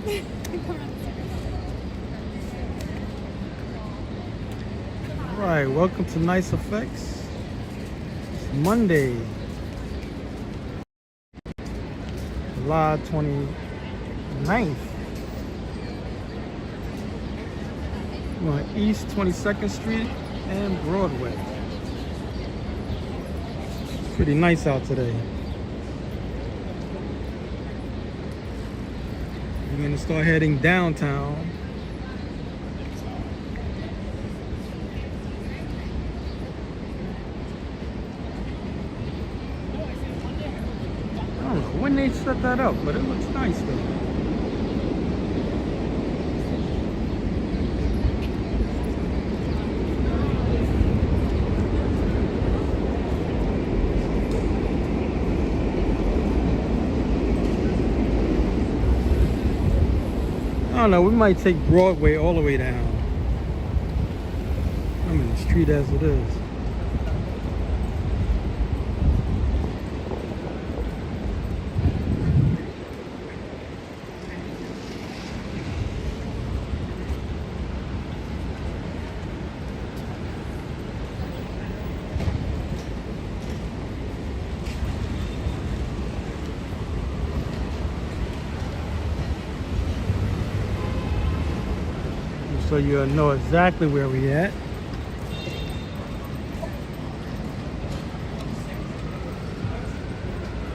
Alright, welcome to Nice Effects. It's Monday, July 29th. We're on East 22nd Street and Broadway. It's pretty nice out today. We're gonna start heading downtown. I don't know when they set that up, but it looks nice though. I don't know, we might take Broadway all the way down. I'm in the street as it is. So you'll know exactly where we at.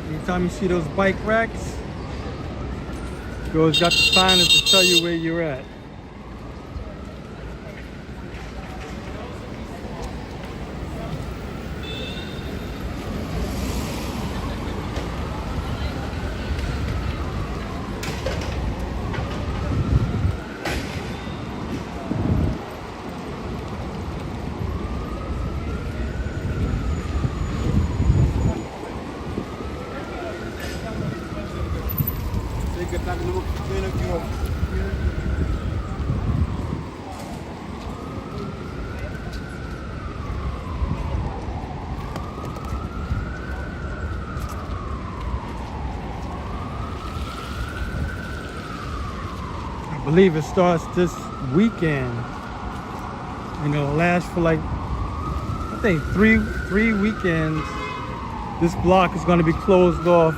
Anytime you see those bike racks, girls got the signage to tell you where you're at. I believe it starts this weekend. You know, lasts for like, I think three weekends. This block is going to be closed off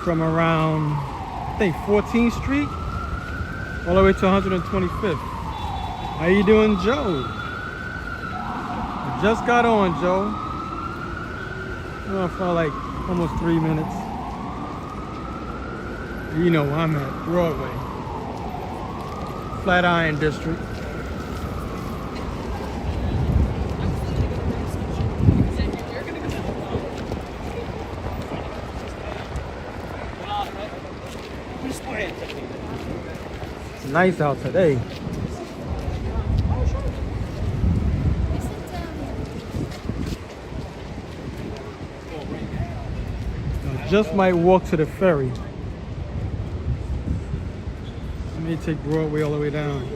from around, I think 14th Street all the way to 125th. How you doing, Joe? I just got on, Joe. I'm on for like almost 3 minutes. You know where I'm at, Broadway. Flatiron District. It's nice out today. I just might walk to the ferry. Let me take Broadway all the way down.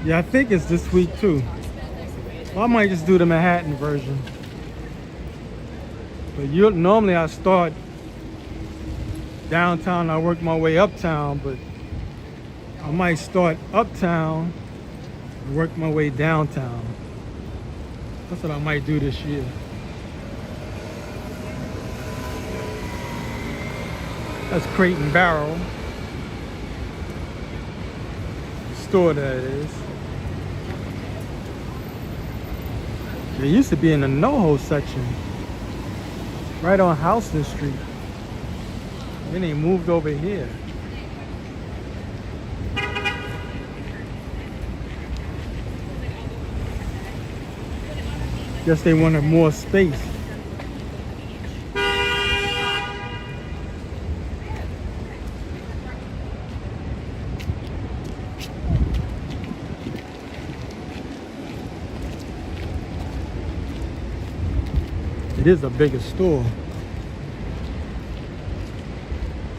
Yeah, I think it's this week too. Well, I might just do the Manhattan version. But normally I start downtown, I work my way uptown, but I might start uptown and work my way downtown. That's what I might do this year. That's Crate and Barrel. The store that is. It used to be in the NoHo section. Right on Houston Street. Then they moved over here. Guess they wanted more space. It is a bigger store.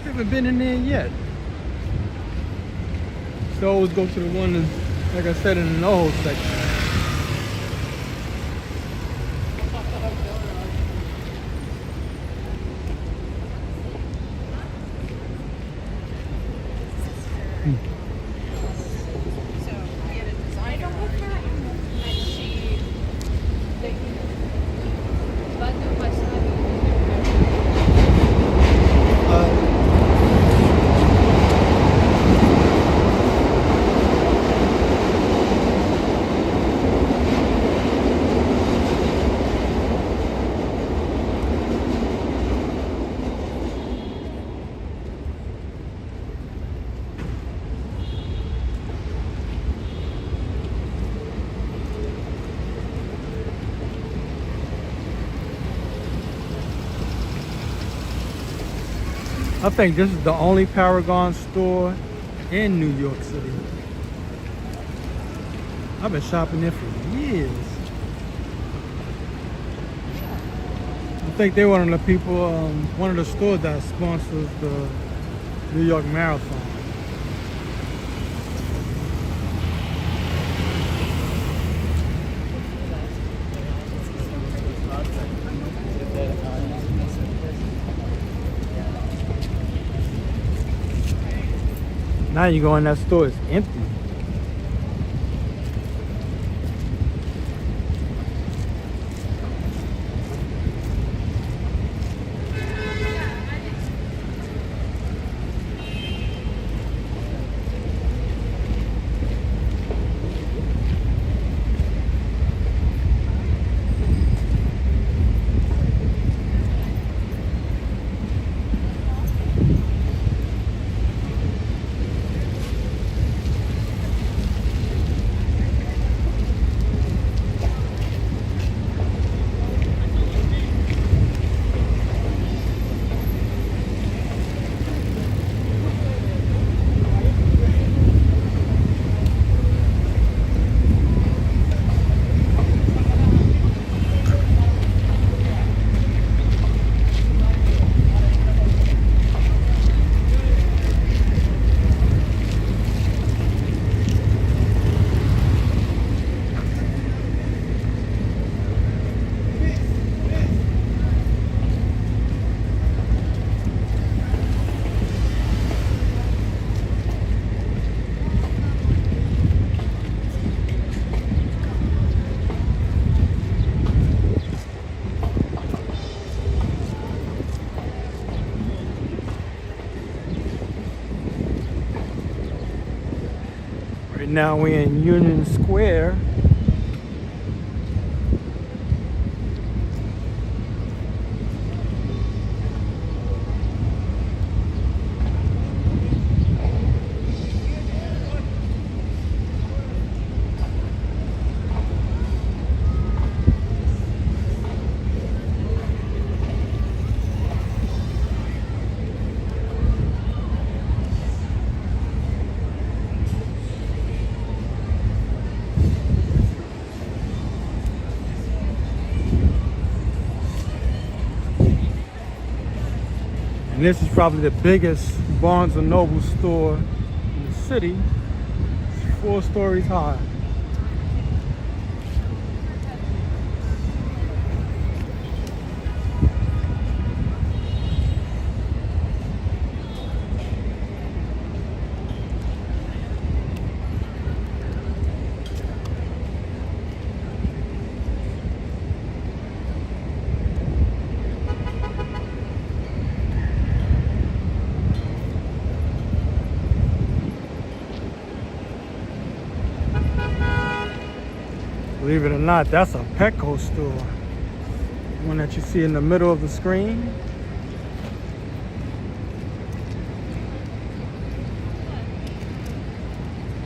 Haven't been in there yet. So I always go to the one, like I said, in the NoHo section. I think this is the only Paragon store in New York City. I've been shopping there for years. I think they're one of the people, one of the stores that sponsors the New York Marathon. Now you go in that store, it's empty. Now we're in Union Square. And this is probably the biggest Barnes & Noble store in the city. It's 4 stories high. Believe it or not, that's a Petco store. The one that you see in the middle of the screen.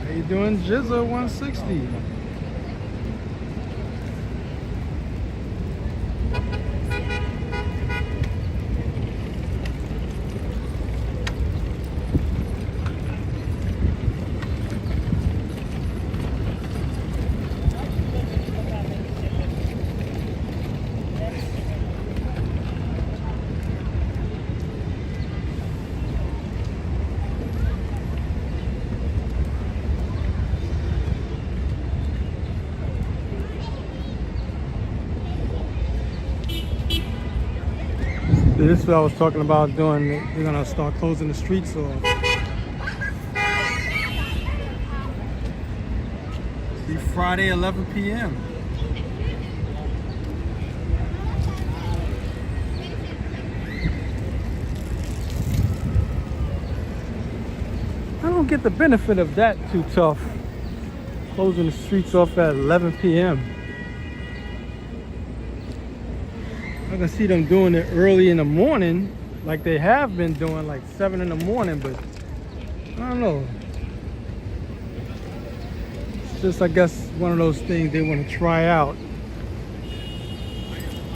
How you doing, Jizza 160? This is what I was talking about doing. They're gonna start closing the streets off. Be Friday, 11 p.m. I don't get the benefit of that too tough. Closing the streets off at 11 p.m. I can see them doing it early in the morning, like they have been doing, like 7 in the morning, but I don't know. It's just, I guess, one of those things they want to try out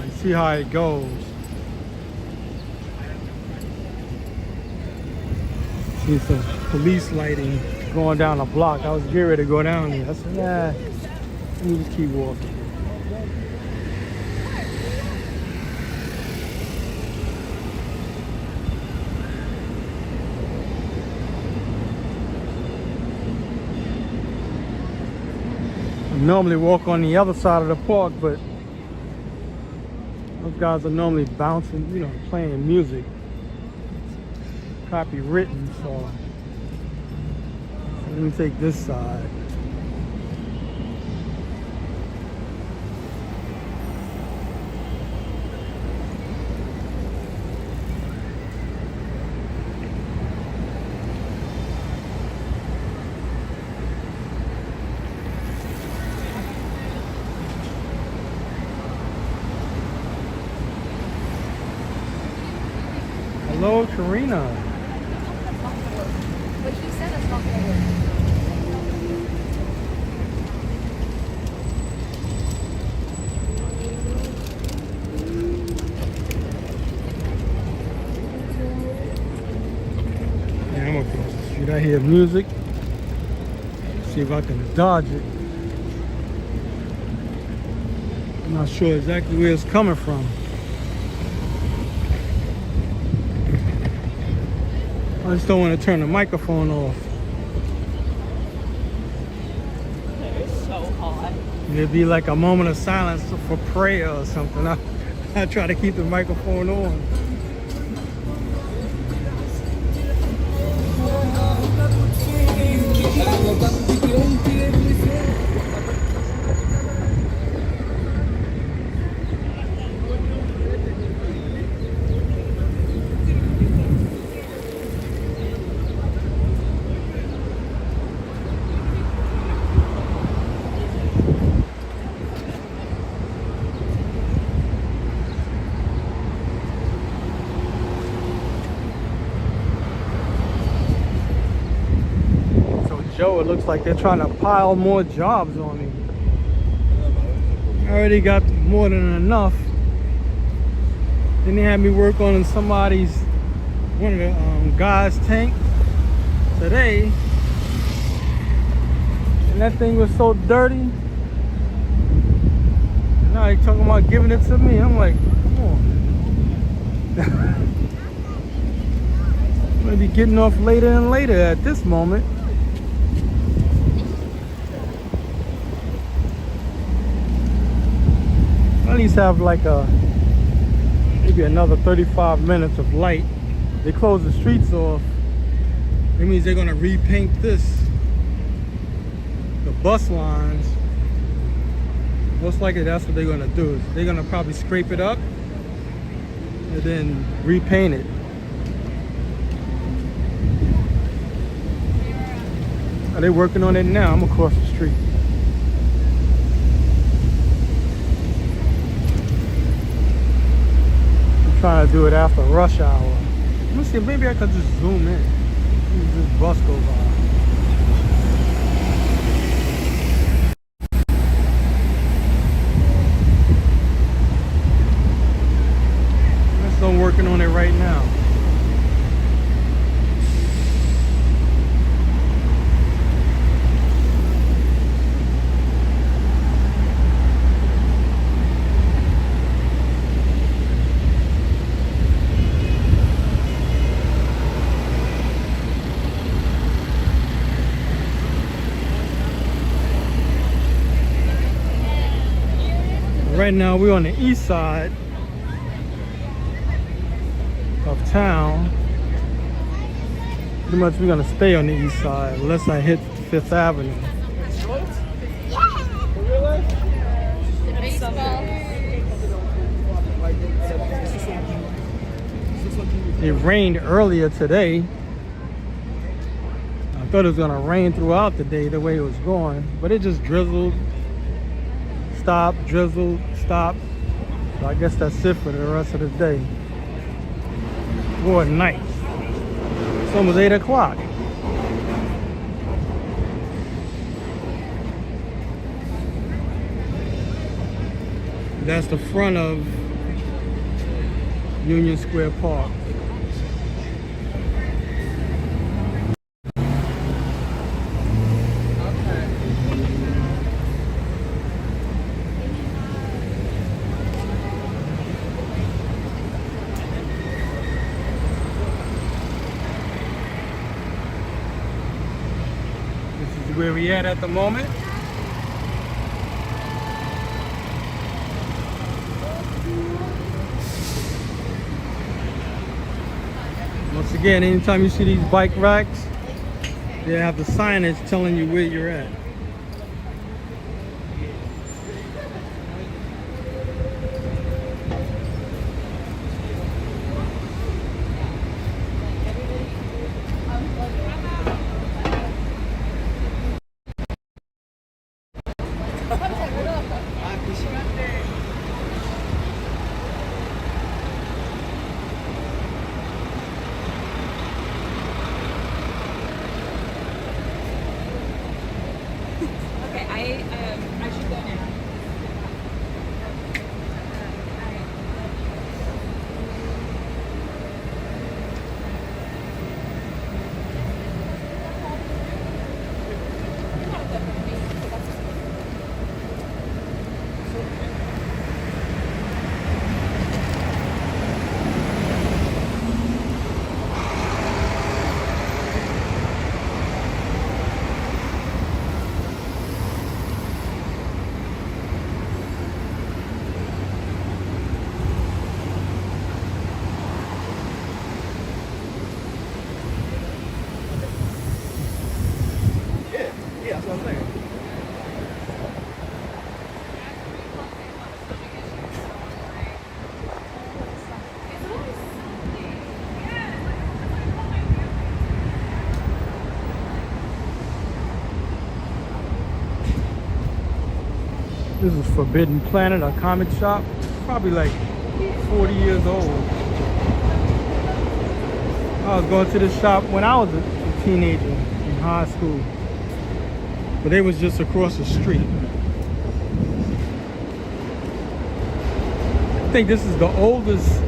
and see how it goes. See some police lighting going down the block. I was getting ready to go down there. I said, nah, let me just keep walking. I normally walk on the other side of the park, but those guys are normally bouncing, you know, playing music. Copywritten, so let me take this side. Hello, Karina. But she said it's not gonna work. Yeah, I'm across the street. I hear music. See if I can dodge it. I'm not sure exactly where it's coming from. I just don't want to turn the microphone off. It's so hot. It'd be like a moment of silence for prayer or something. I try to keep the microphone on. Joe, it looks like they're trying to pile more jobs on me. I already got more than enough. Then they had me work on one of the guys' tank today. And that thing was so dirty. And now they're talking about giving it to me. I'm like, come on. I'm gonna be getting off later and later at this moment. At least have like maybe another 35 minutes of light. They close the streets off. It means they're gonna repaint the bus lines. Most likely that's what they're gonna do. They're gonna probably scrape it up and then repaint it. Are they working on it now? I'm across the street. Trying to do it after rush hour. Let me see, maybe I could just zoom in. This bus go by. I'm working on it right now. Right now we're on the east side of town. Pretty much we're gonna stay on the east side unless I hit 5th Avenue. It rained earlier today. I thought it was gonna rain throughout the day the way it was going, but it just drizzled, stopped, drizzled, stopped. So I guess that's it for the rest of the day. Or night. It's almost 8 o'clock. That's the front of Union Square Park. where we at the moment. Once again, anytime you see these bike racks, they have the signage telling you where you're at. I should go now. Yeah, that's what I'm saying. This is Forbidden Planet, a comic shop. It's probably like 40 years old. I was going to this shop when I was a teenager in high school. But they was just across the street. I think this is the oldest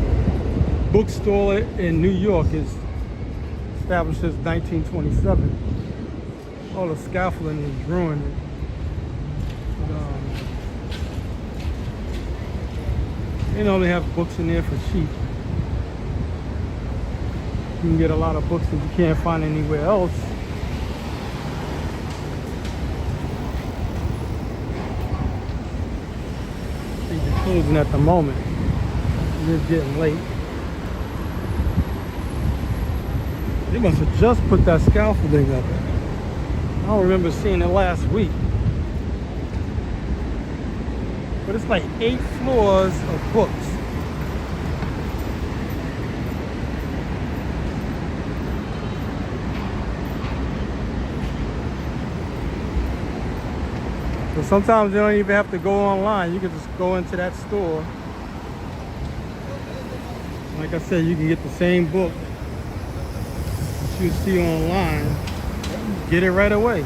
bookstore in New York. It's established since 1927. All the scaffolding is ruined. They normally have books in there for cheap. You can get a lot of books that you can't find anywhere else. I think they're closing at the moment. It's getting late. They must have just put that scaffolding up. I don't remember seeing it last week. But it's like 8 floors of books. So sometimes you don't even have to go online. You can just go into that store. Like I said, you can get the same book that you see online. Get it right away.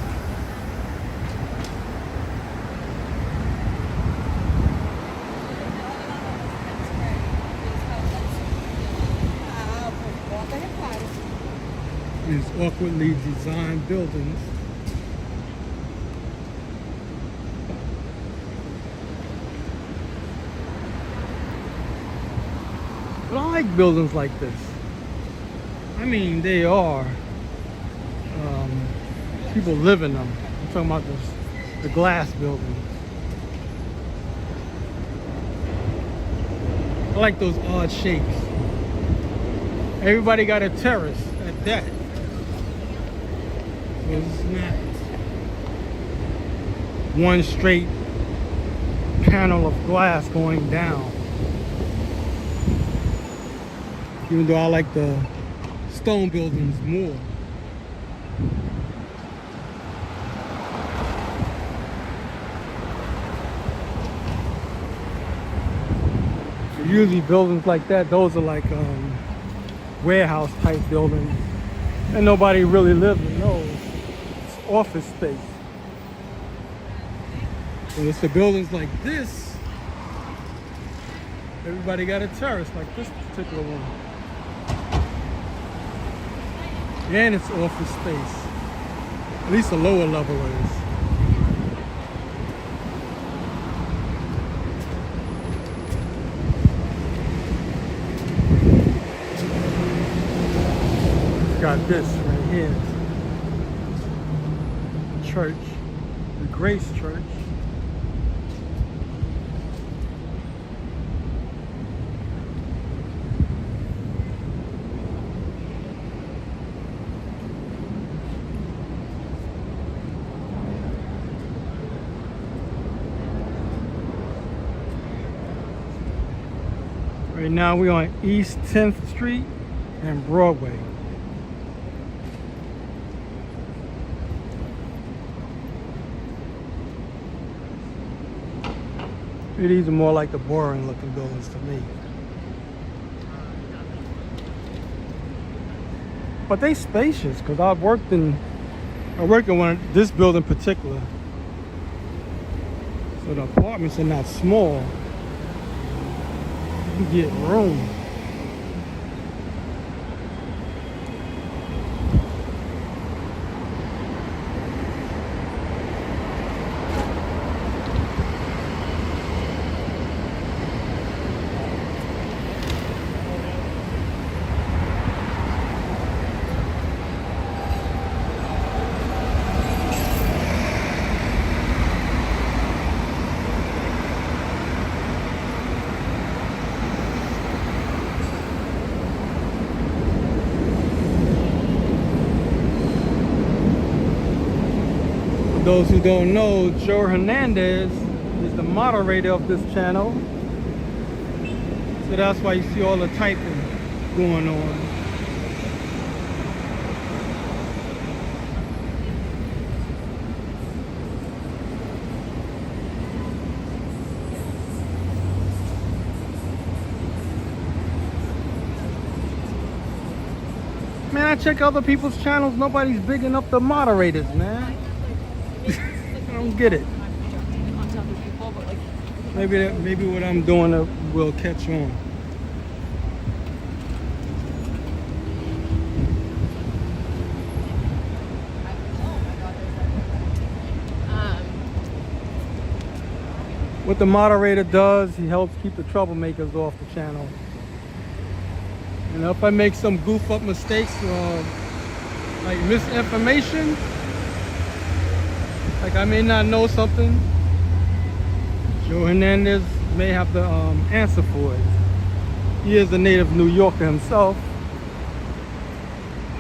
These awkwardly designed buildings. But I like buildings like this. I mean, they are. People live in them. I'm talking about the glass buildings. I like those odd shapes. Everybody got a terrace at that. So it's not one straight panel of glass going down. Even though I like the stone buildings more. Usually buildings like that, those are like warehouse type buildings. And nobody really lives in those. It's office space. When it's the buildings like this, everybody got a terrace like this particular one. And it's office space. At least the lower level is. Got this right here. church, the Grace Church. Right now we're on East 10th Street and Broadway. These are more like the boring looking buildings to me. But they spacious because I worked in this building in particular. So the apartments are not small. You get room. Those who don't know, Joe Hernandez is the moderator of this channel. So that's why you see all the typing going on. Man, I check other people's channels. Nobody's bigging up the moderators, man. I don't get it. Maybe what I'm doing will catch on. What the moderator does, he helps keep the troublemakers off the channel. You know, if I make some goof up mistakes or like misinformation, like I may not know something, Joe Hernandez may have to answer for it. He is a native New Yorker himself.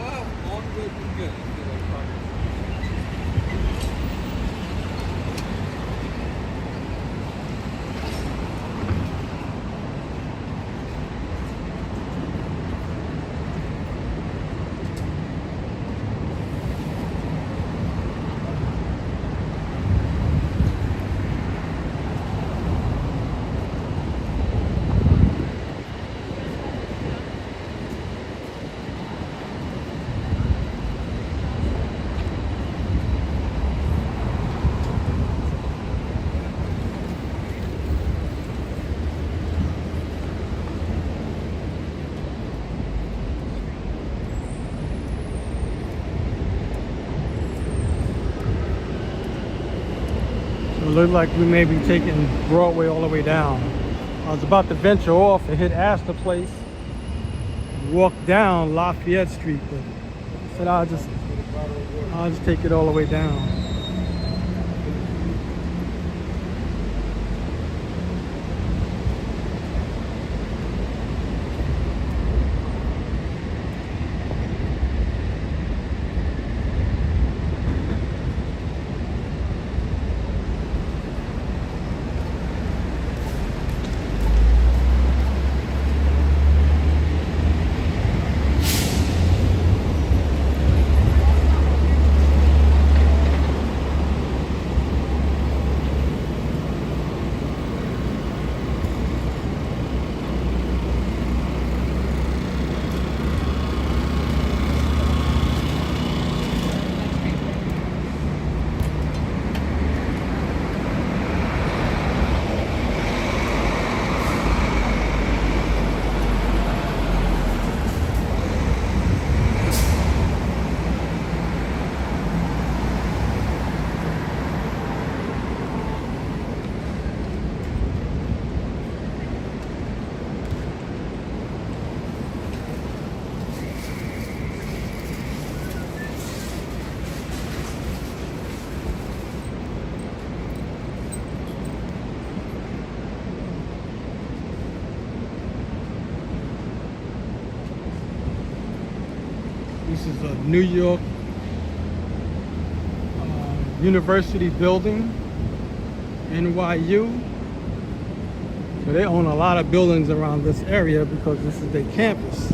All good and good. It looked like we may be taking Broadway all the way down. I was about to venture off and hit Astor Place, walk down Lafayette Street, but I said I'll just take it all the way down. This is a New York University building, NYU. So they own a lot of buildings around this area because this is their campus.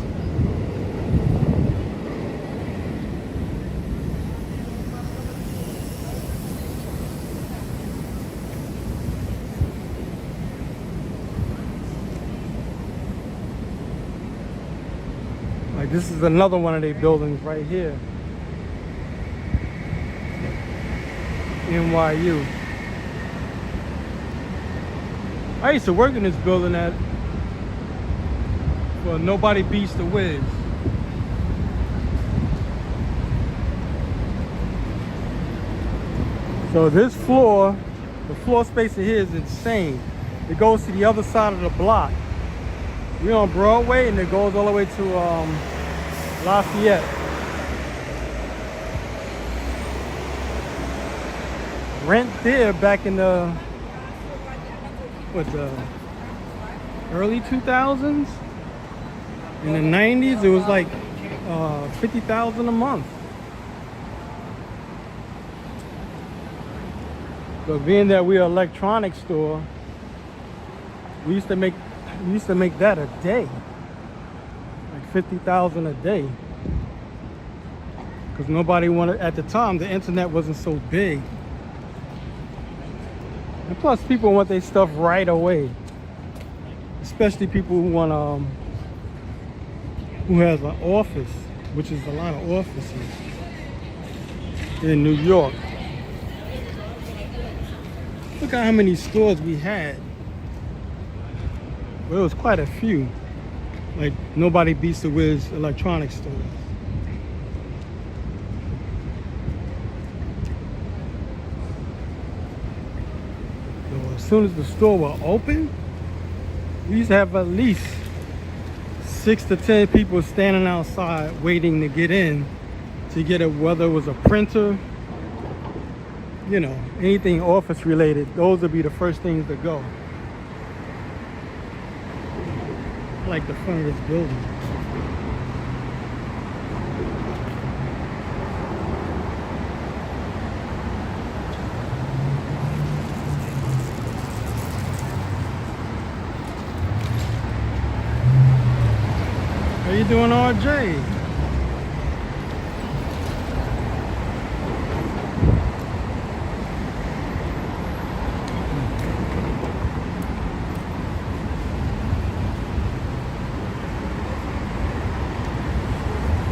Like this is another one of their buildings right here. NYU. I used to work in this building well, nobody beats the Wiz. So this floor, the floor space in here is insane. It goes to the other side of the block. We're on Broadway and it goes all the way to Lafayette. Rent there back in the early 2000s, in the 90s, it was like $50,000 a month. So being that we're an electronics store, we used to make that a day, like $50,000 a day, because nobody wanted, at the time the internet wasn't so big. And plus, people want their stuff right away, especially people who want who has an office, which is a lot of offices in New York. Look at how many stores we had. Well, it was quite a few. Like nobody beats the Wiz electronics stores. As soon as the store will open, we used to have at least 6 to 10 people standing outside waiting to get in to get whether it was a printer, you know, anything office related. Those would be the first things to go. I like the front of this building. How you doing, RJ?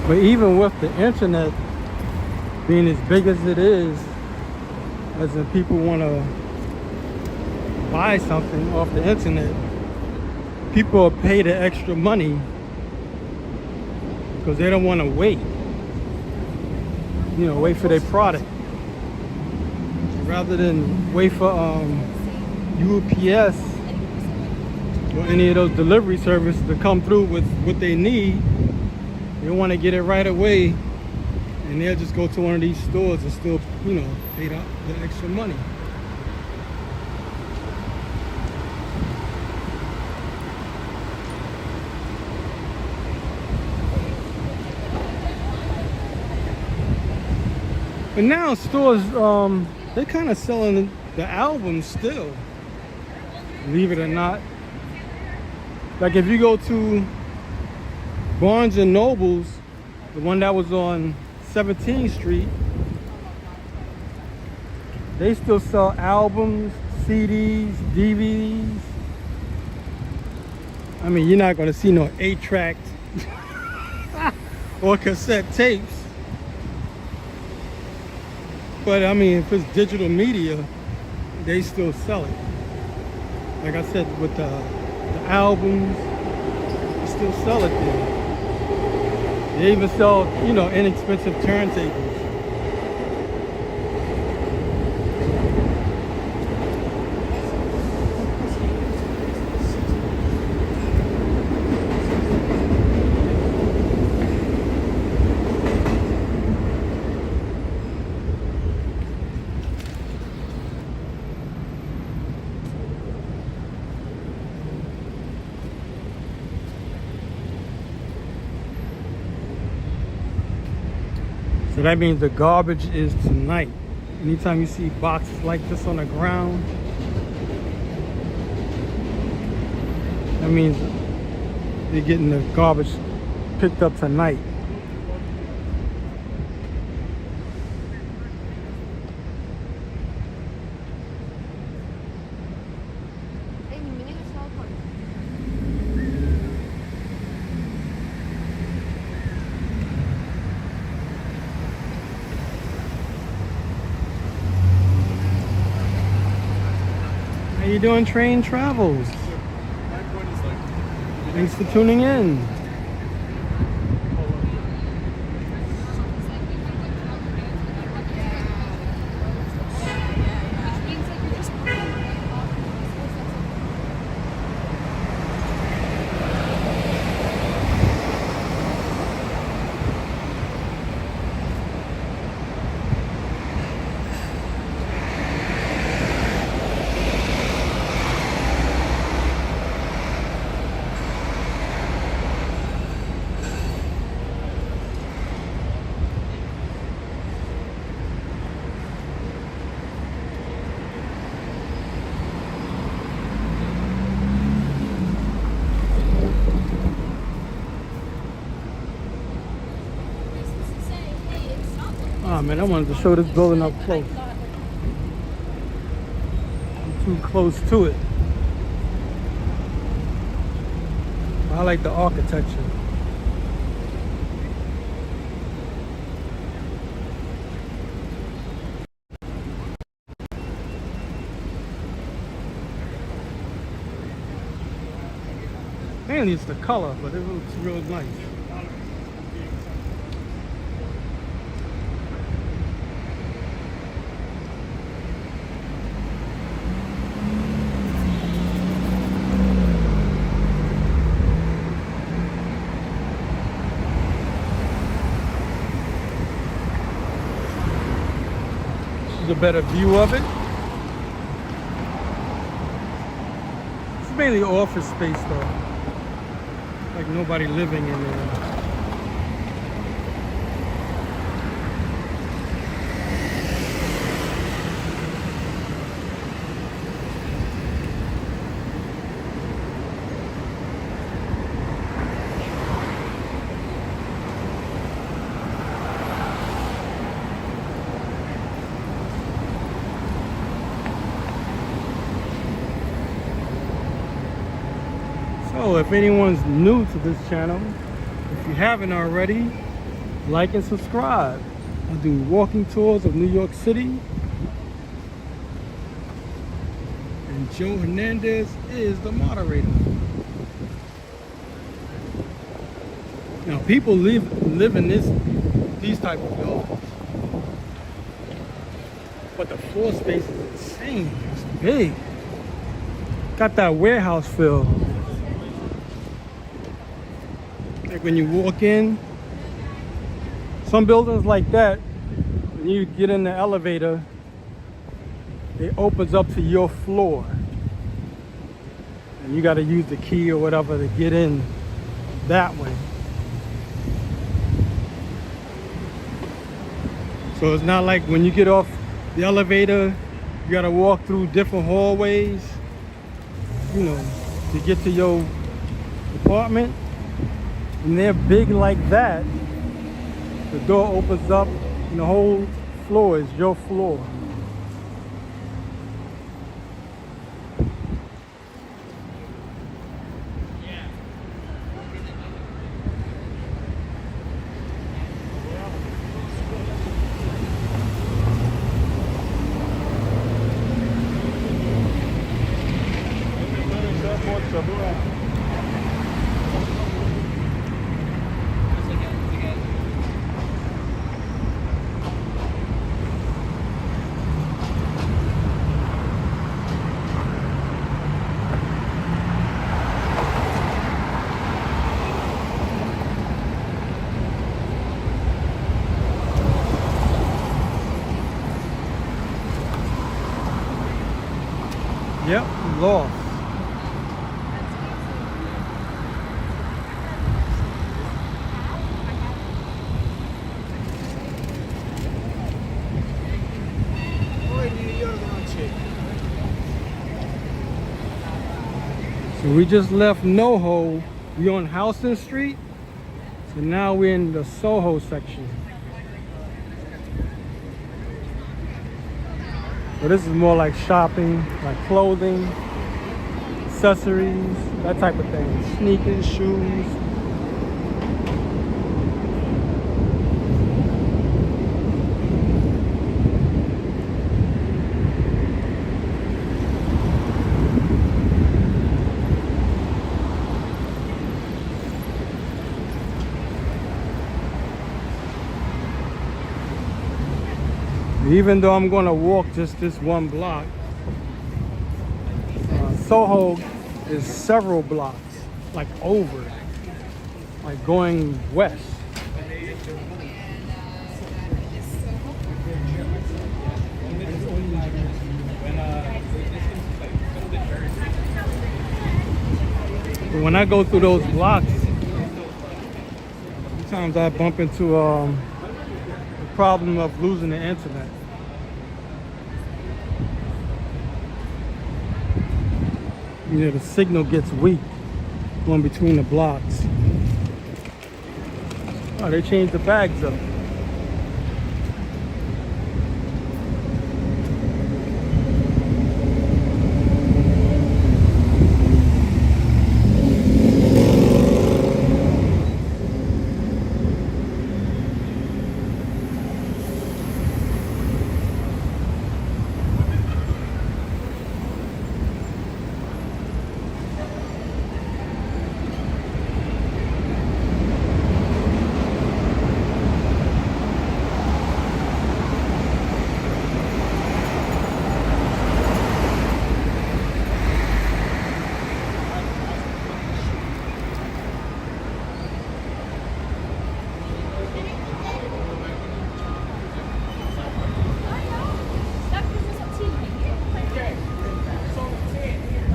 But even with the internet being as big as it is, as in people want to buy something off the internet, people will pay the extra money because they don't want to wait, you know, wait for their product. Rather than wait for UPS or any of those delivery services to come through with what they need, they want to get it right away, and they'll just go to one of these stores and still, you know, pay the extra money. But now stores, they're kind of selling the albums still, believe it or not. Like if you go to Barnes and Noble's, the one that was on 17th Street, they still sell albums, CDs, DVDs. I mean, you're not gonna see no 8-track or cassette tapes. But I mean, if it's digital media, they still sell it. Like I said, with the albums, they still sell it there. They even sell, you know, inexpensive turntables. So that means the garbage is tonight. Anytime you see boxes like this on the ground, that means they're getting the garbage picked up tonight. How you doing, Train Travels? Thanks for tuning in. Oh man, I wanted to show this building up close. I'm too close to it. I like the architecture. Mainly it's the color, but it looks real nice. A better view of it. It's mainly office space though, like nobody living in there. So if anyone's new to this channel, if you haven't already, like and subscribe. I do walking tours of New York City. And Joe Hernandez is the moderator. Now people live in these type of buildings. But the floor space is insane. It's big. Got that warehouse feel. Like when you walk in, some buildings like that, when you get in the elevator, it opens up to your floor. And you got to use the key or whatever to get in that way. So it's not like when you get off the elevator, you got to walk through different hallways, you know, to get to your apartment. And they're big like that. The door opens up and the whole floor is your floor. Yep, lost. So we just left NoHo. We on Houston Street. So now we're in the Soho section. So this is more like shopping, like clothing, accessories, that type of thing. Sneakers, shoes. Even though I'm gonna walk just this one block, Soho is several blocks, like over, like going west. But when I go through those blocks, sometimes I bump into the problem of losing the internet. You know, the signal gets weak going between the blocks. Oh, they changed the bags up.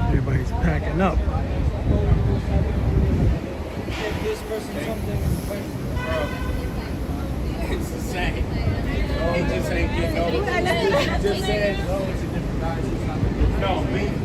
Everybody's packing up. It's the same. He just ain't getting over it. He just said, oh, it's a different guy. No, meaning.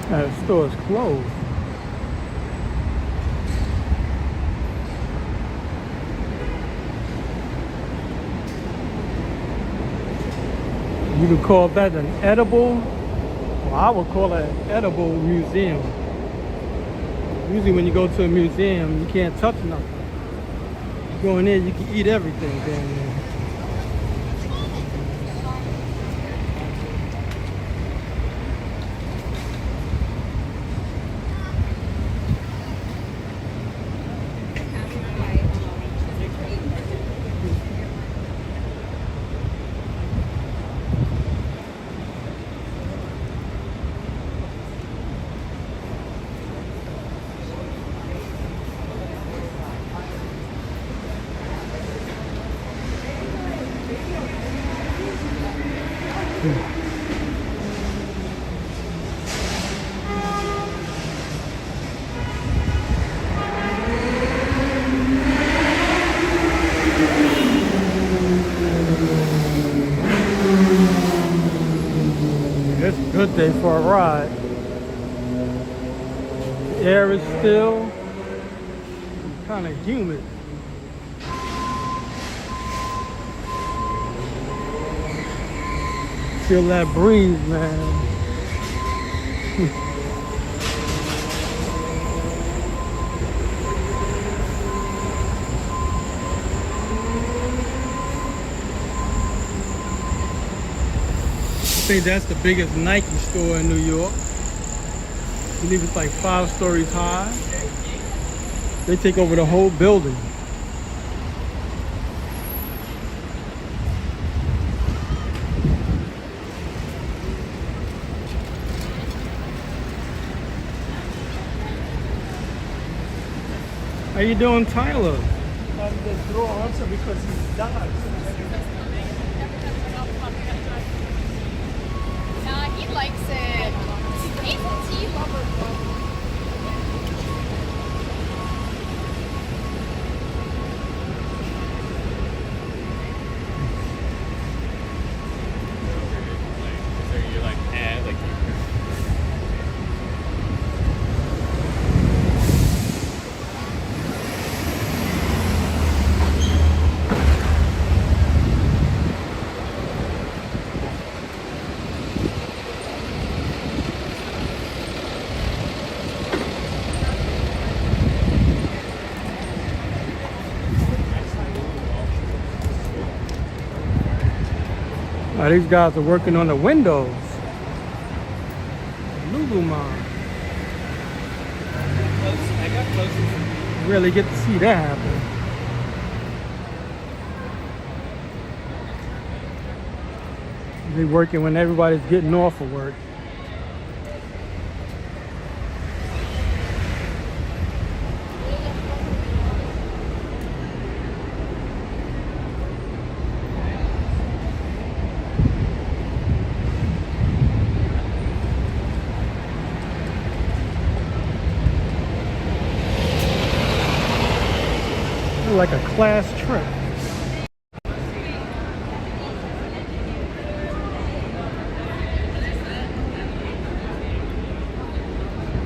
The store is closed. You could call that an edible, well, I would call it an edible museum. Usually when you go to a museum, you can't touch nothing. You go in there, you can eat everything down there. It's a good day for a ride. The air is still kind of humid. Feel that breeze, man. I think that's the biggest Nike store in New York. I believe it's like 5 stories high. They take over the whole building. How you doing, Tyler? They throw also because he died. He likes it. He's a tea lover. So you're like, like These guys are working on the windows. Lululemon. I got close. Really get to see that happen. They working when everybody's getting off of work. Like a class trip.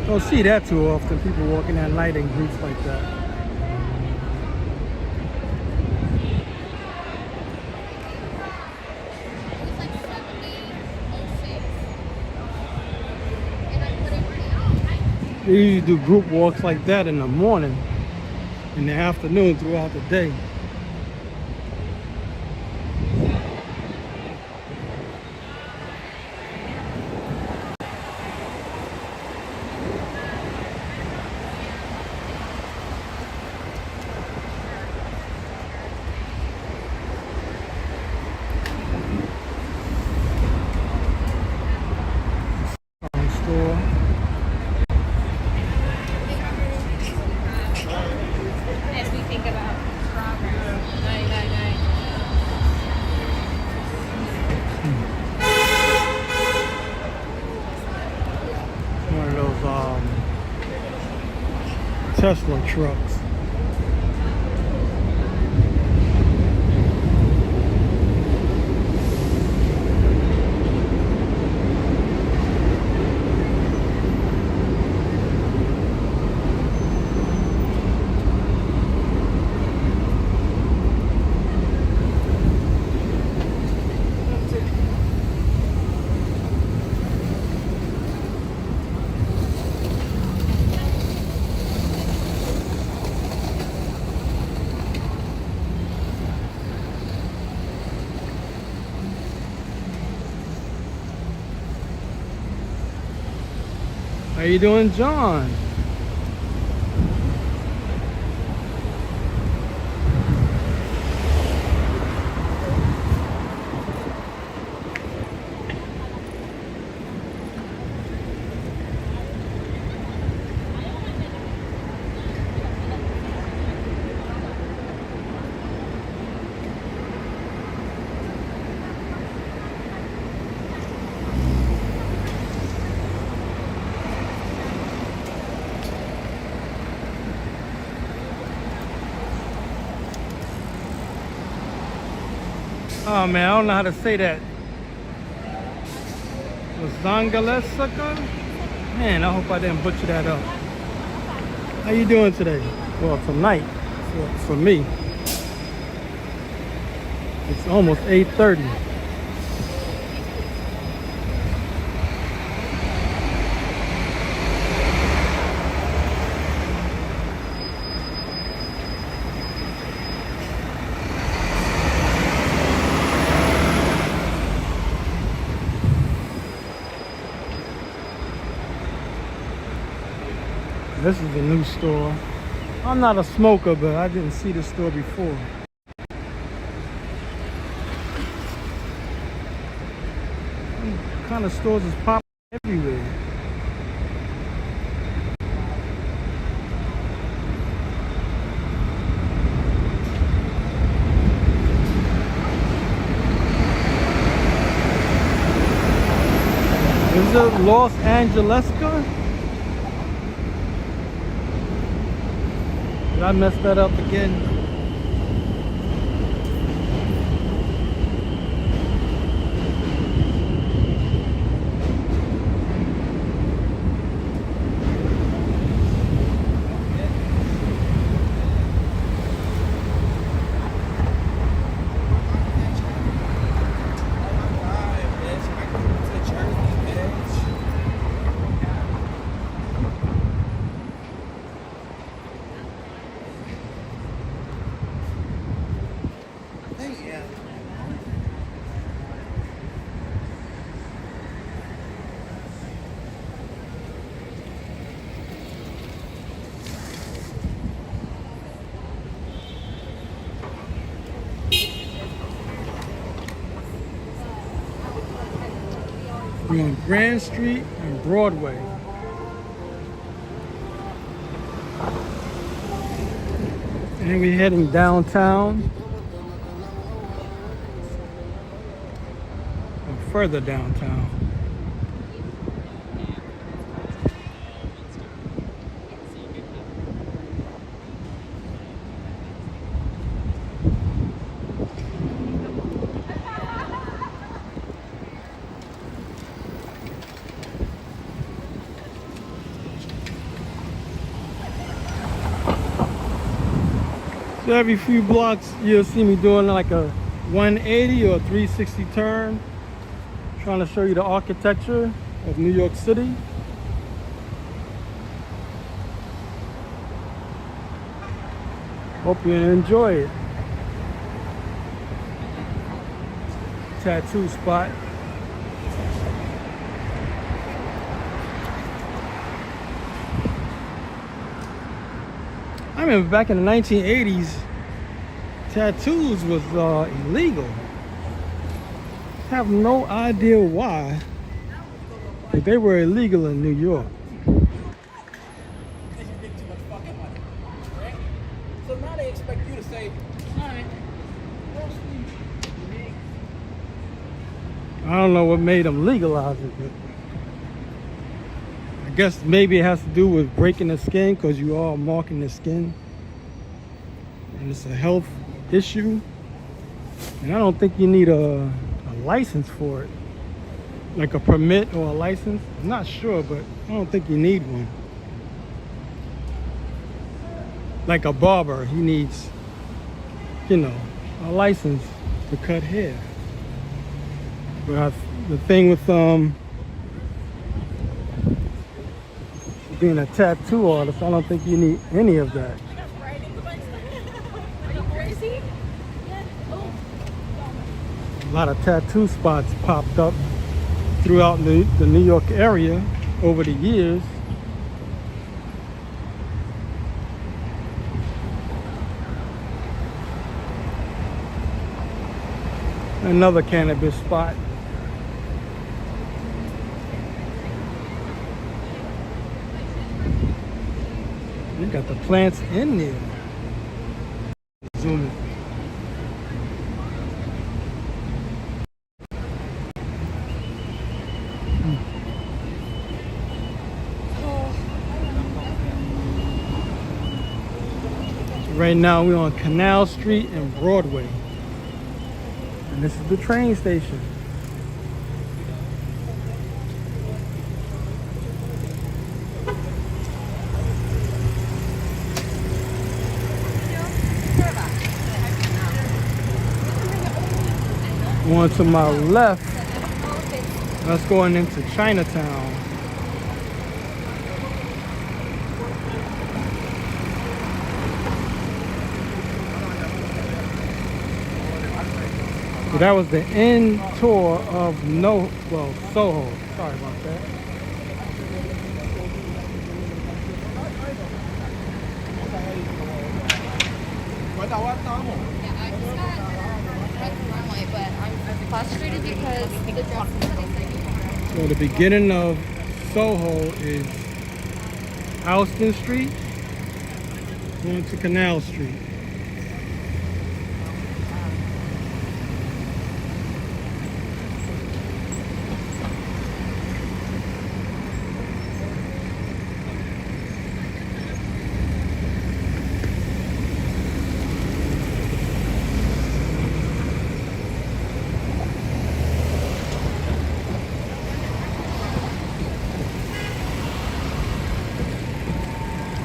Don't see that too often, people walking at night in groups like that. They usually do group walks like that in the morning, in the afternoon, throughout the day. As we think about strawberries. 9.99. One of those Tesla trucks. How you doing, John? Oh man, I don't know how to say that. Zangalesaka? Man, I hope I didn't butcher that up. How you doing today? Well, tonight, for me. It's almost 8:30. This is a new store. I'm not a smoker, but I didn't see this store before. What kind of stores is popping everywhere? Is it Los Angeleska? Did I mess that up again? We're on Grand Street and Broadway. And we're heading downtown. And further downtown. So every few blocks you'll see me doing like a 180 or 360 turn, trying to show you the architecture of New York City. Hope you enjoy it. Tattoo spot. I remember back in the 1980s, tattoos was illegal. I have no idea why, but they were illegal in New York. So now they expect you to say, all right. I don't know what made them legalize it, but I guess maybe it has to do with breaking the skin, because you are marking the skin and it's a health issue. And I don't think you need a license for it, like a permit or a license. I'm not sure, but I don't think you need one. Like a barber, he needs, you know, a license to cut hair. But the thing with being a tattoo artist, I don't think you need any of that. A lot of tattoo spots popped up throughout the New York area over the years. Another cannabis spot. You got the plants in there. Zoom in. Right now we're on Canal Street and Broadway. And this is the train station. Going to my left, that's going into Chinatown. So that was the end tour of Soho. Sorry about that. Yeah, I just got a runway, but I'm frustrated because the dresses that I said. So the beginning of Soho is Houston Street going to Canal Street.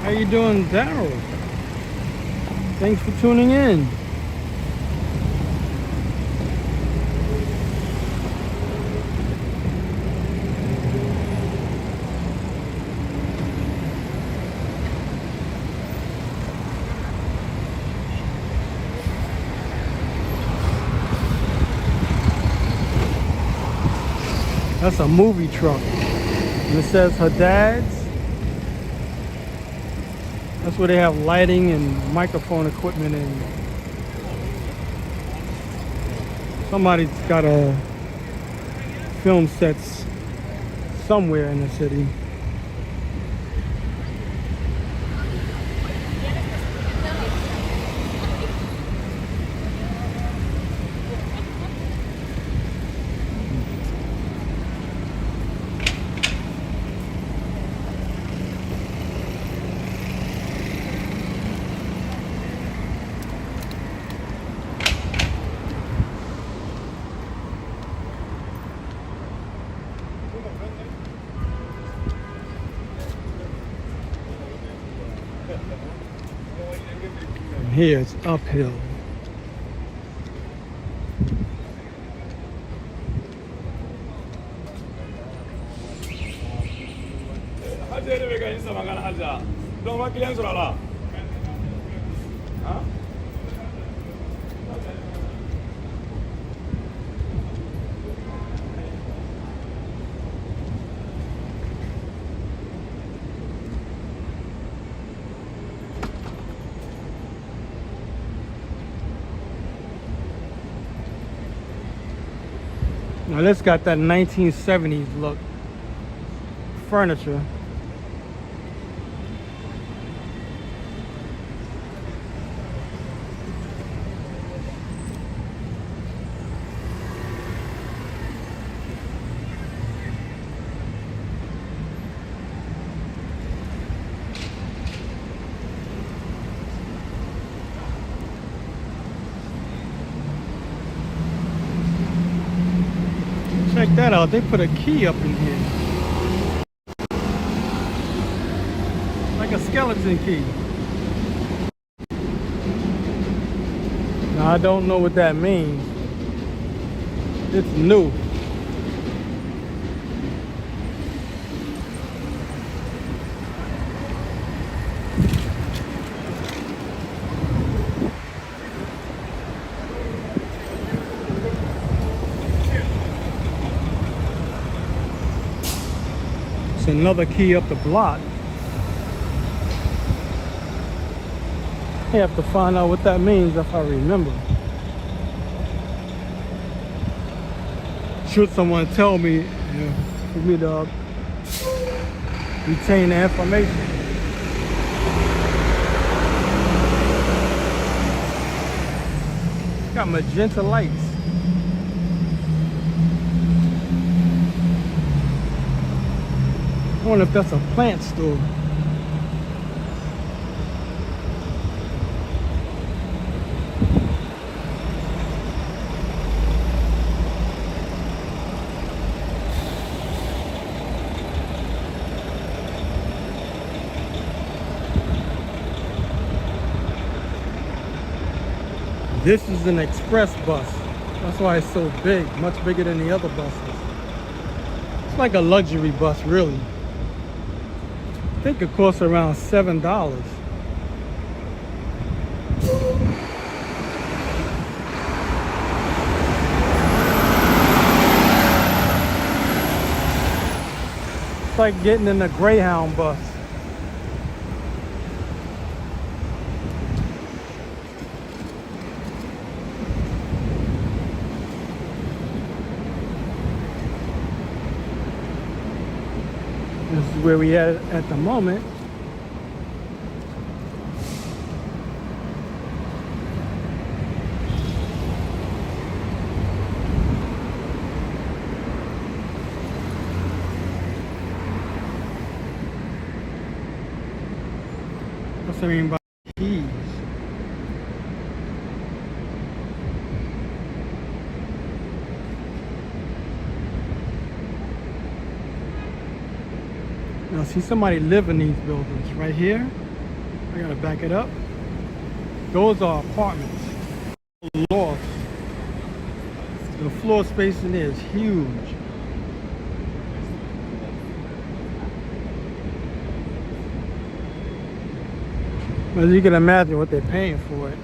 How you doing, Daryl? Thanks for tuning in. That's a movie truck. And it says her dad's. That's where they have lighting and microphone equipment, and somebody's got a film sets somewhere in the city. From here it's uphill. Now this got that 1970s look. Furniture. Check that out, they put a key up in here. Like a skeleton key. Now I don't know what that means. It's new. It's another key up the block. I have to find out what that means if I remember. Should someone tell me, for me to retain the information. Got magenta lights. I wonder if that's a plant store. This is an express bus. That's why it's so big, much bigger than the other buses. It's like a luxury bus, really. I think it costs around $7. It's like getting in a Greyhound bus. where we at the moment. What's I mean by keys? Now see somebody live in these buildings right here. I gotta back it up. Those are apartments, lofts. The floor space in there is huge. As you can imagine what they're paying for it.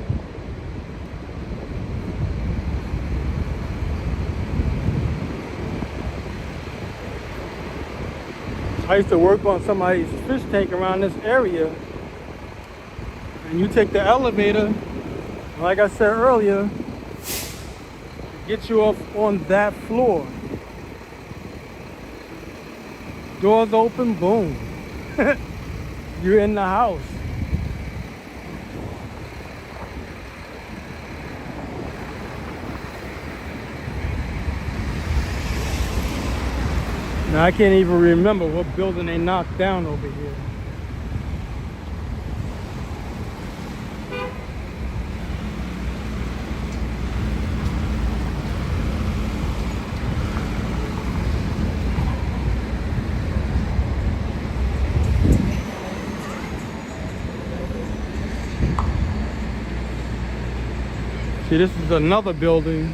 I used to work on somebody's fish tank around this area, and you take the elevator, like I said earlier, get you off on that floor. Doors open, boom. You're in the house. Now I can't even remember what building they knocked down over here. See, this is another building.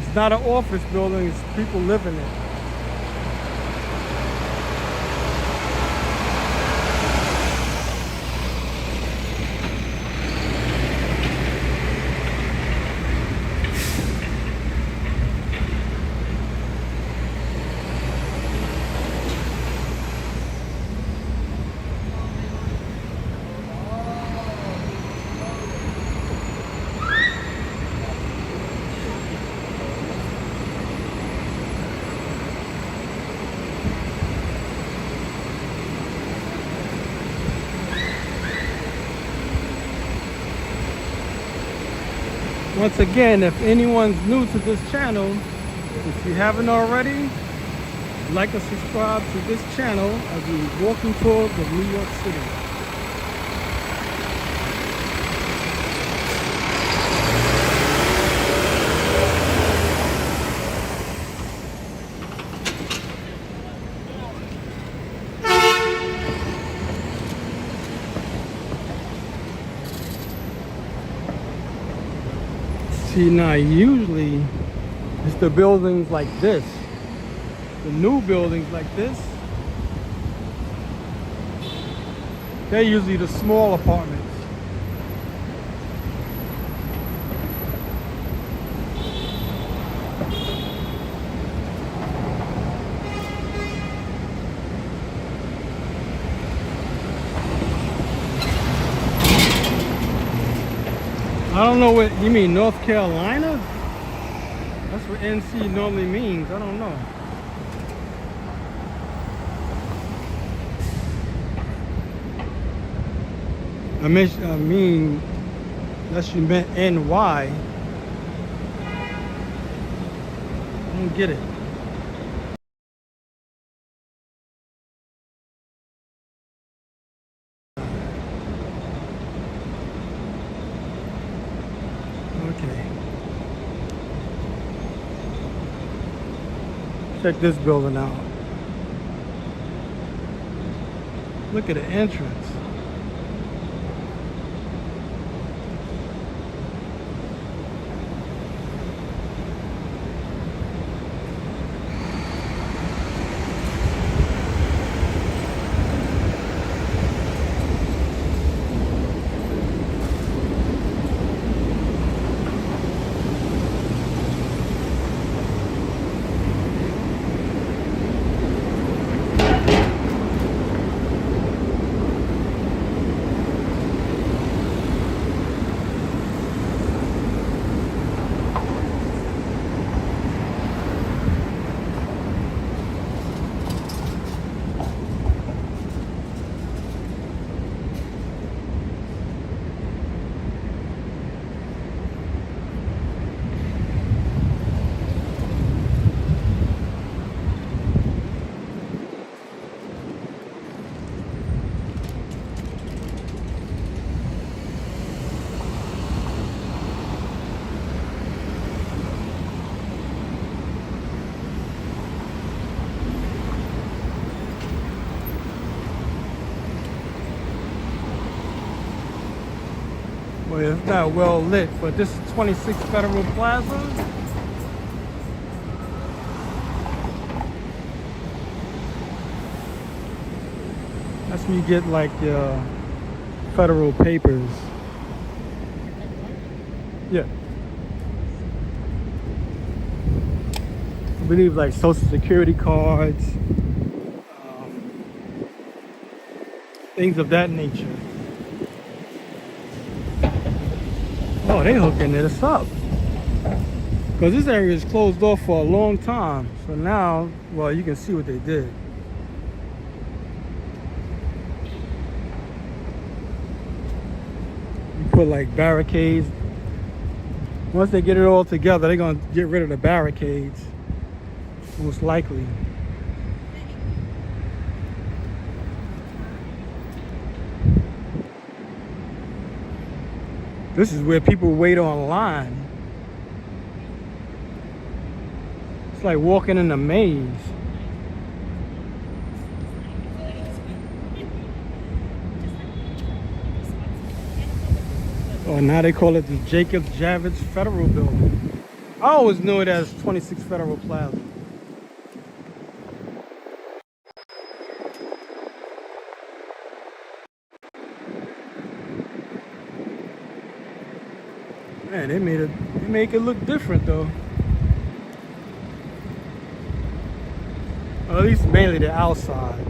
It's not an office building, it's people living in it. Once again, if anyone's new to this channel, if you haven't already, like and subscribe to this channel as we walking tours of New York City. See, now usually it's the buildings like this, the new buildings like this, they're usually the small apartments. I don't know what you mean, North Carolina? That's what NC normally means. I don't know. I mean, unless you meant NY. I don't get it. Okay. Check this building out. Look at the entrance. Well, it's not well lit, but this is 26 Federal Plaza. That's where you get like your federal papers. Yeah. I believe like social security cards, things of that nature. Oh, they hooking this up. Because this area is closed off for a long time. So now, well, you can see what they did. You put like barricades. Once they get it all together, they're going to get rid of the barricades. Most likely. This is where people wait online. It's like walking in a maze. Oh, now they call it the Jacob Javits Federal Building. I always knew it as 26 Federal Plaza. Man, they make it look different though. Or at least mainly the outside.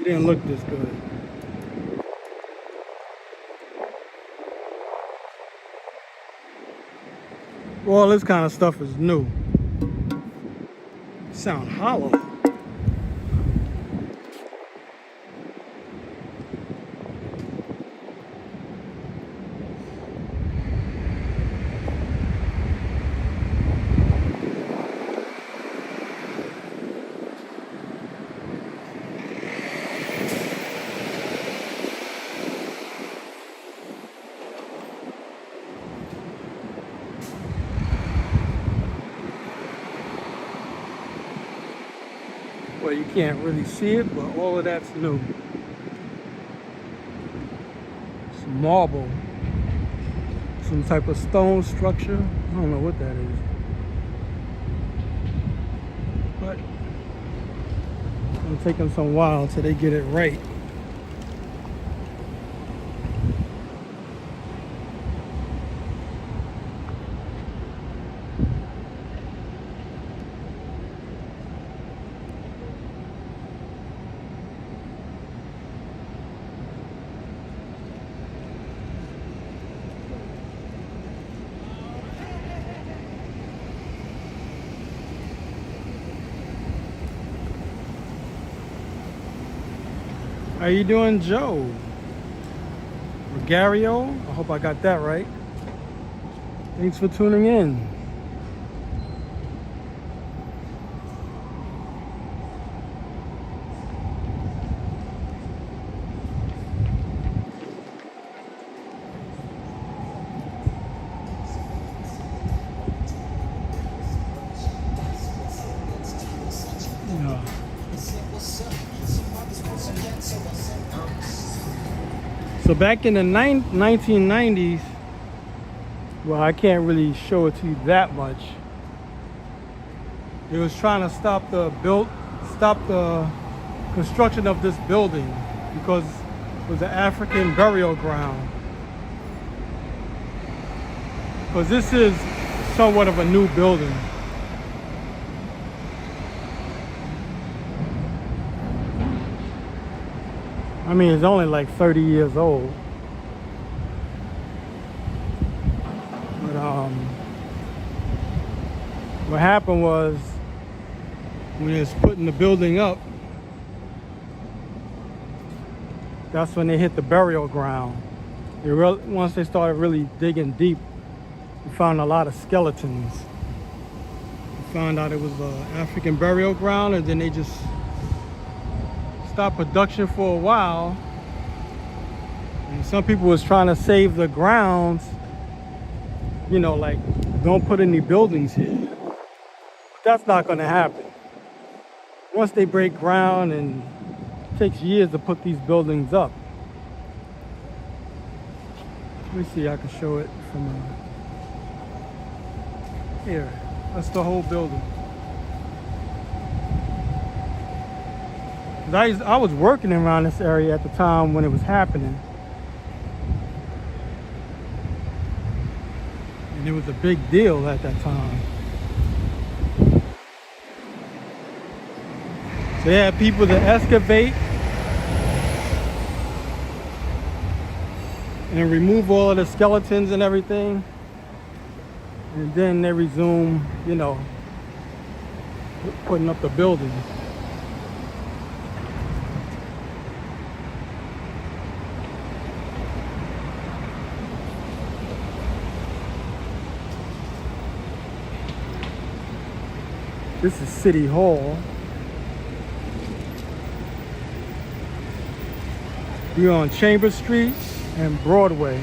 It didn't look this good. Well, this kind of stuff is new. Sound hollow. Well, you can't really see it, but all of that's new. It's marble. Some type of stone structure. I don't know what that is. But it'll take them some while until they get it right. How you doing, Joe? Rogario? I hope I got that right. Thanks for tuning in. So back in the 1990s, well, I can't really show it to you that much. It was trying to stop the construction of this building because it was an African burial ground. Because this is somewhat of a new building. I mean, it's only like 30 years old. But what happened was when they was putting the building up, that's when they hit the burial ground. Once they started really digging deep, we found a lot of skeletons. We found out it was an African burial ground, and then they just stopped production for a while. And some people was trying to save the grounds, you know, like don't put any buildings here. But that's not going to happen. Once they break ground, and it takes years to put these buildings up. Let me see, I can show it from here. That's the whole building. 'Cause I was working around this area at the time when it was happening. And it was a big deal at that time. So they had people to excavate and remove all of the skeletons and everything. And then they resume, you know, putting up the building. This is City Hall. We're on Chambers Street and Broadway.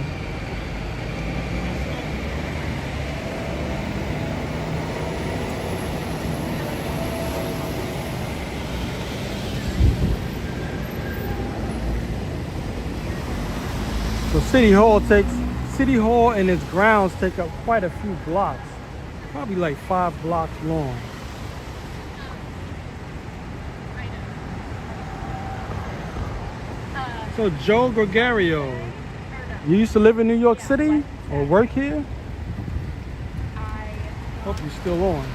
So City Hall and its grounds take up quite a few blocks. Probably like 5 blocks long. So Joe Gregario, you used to live in New York City or work here? Hope you're still on.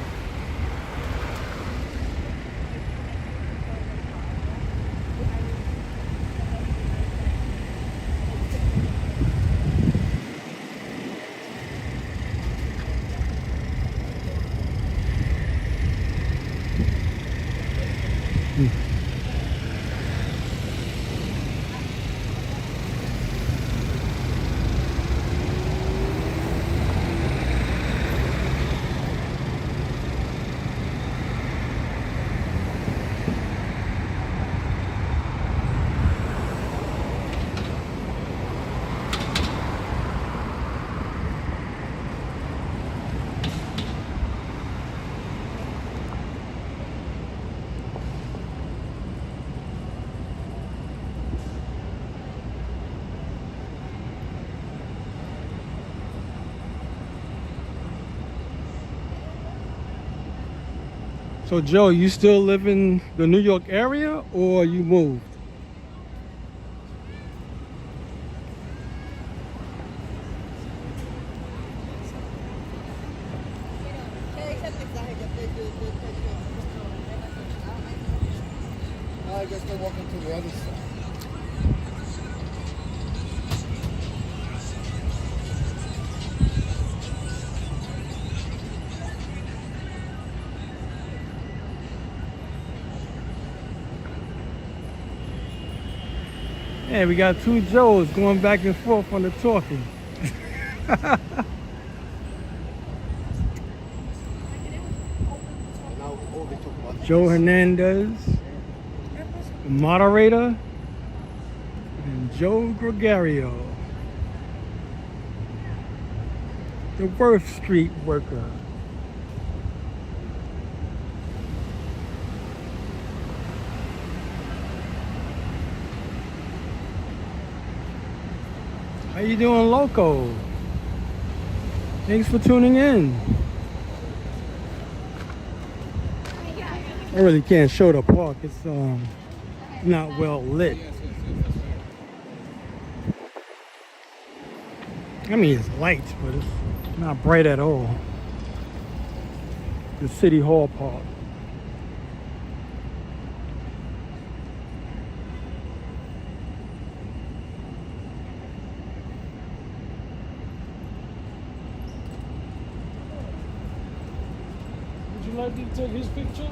So Joe, you still live in the New York area or you moved? I guess they're walking to the other side. Yeah, we got two Joes going back and forth on the talking. Joe Hernandez, the moderator, and Joe Gregario, the Worth Street worker. How you doing, Loco? Thanks for tuning in. I really can't show the park. It's not well lit. I mean, it's lights, but it's not bright at all. The City Hall Park. Would you like me to take his picture?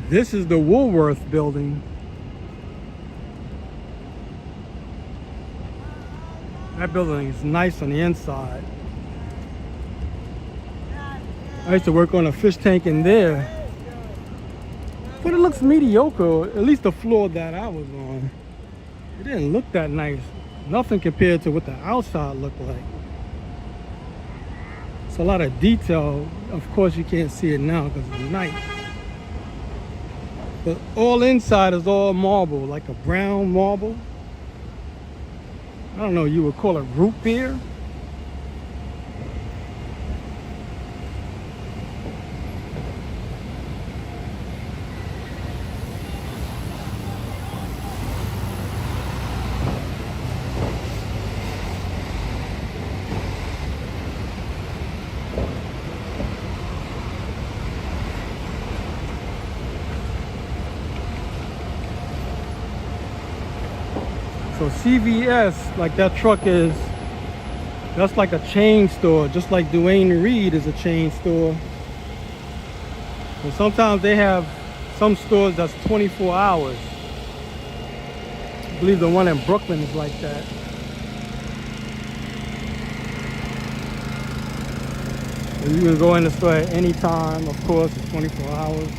This is the Woolworth building. That building is nice on the inside. I used to work on a fish tank in there, but it looks mediocre, at least the floor that I was on. It didn't look that nice. Nothing compared to what the outside looked like. It's a lot of detail. Of course you can't see it now because it's night. But all inside is all marble, like a brown marble. I don't know, you would call it root beer. So CVS, like that truck is, that's like a chain store, just like Duane Reade is a chain store. And sometimes they have some stores that's 24 hours. I believe the one in Brooklyn is like that. So you can go in the store at any time, of course, it's 24 hours.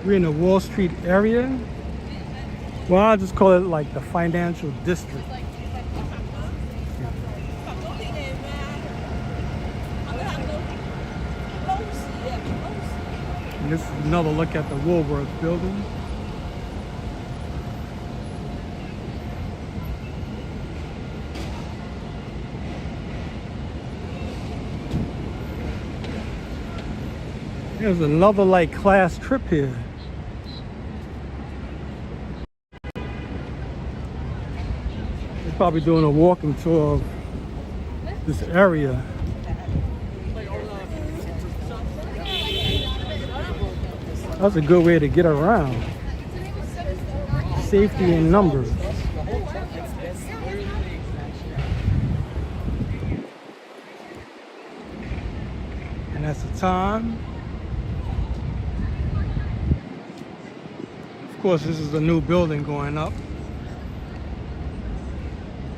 We're in the Wall Street area. Well, I just call it like the financial district. And this is another look at the Woolworth building. There's another like class trip here. They're probably doing a walking tour of this area. That's a good way to get around. Safety in numbers. And that's the time. Of course, this is a new building going up.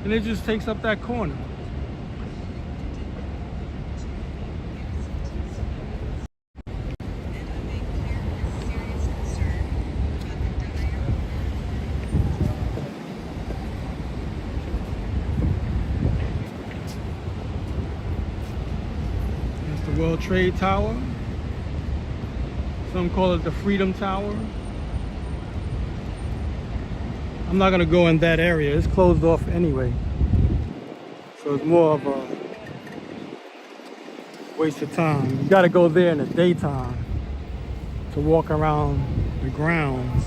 And it just takes up that corner. That's the World Trade Tower. Some call it the Freedom Tower. I'm not gonna go in that area. It's closed off anyway. So it's more of a waste of time. You gotta go there in the daytime to walk around the grounds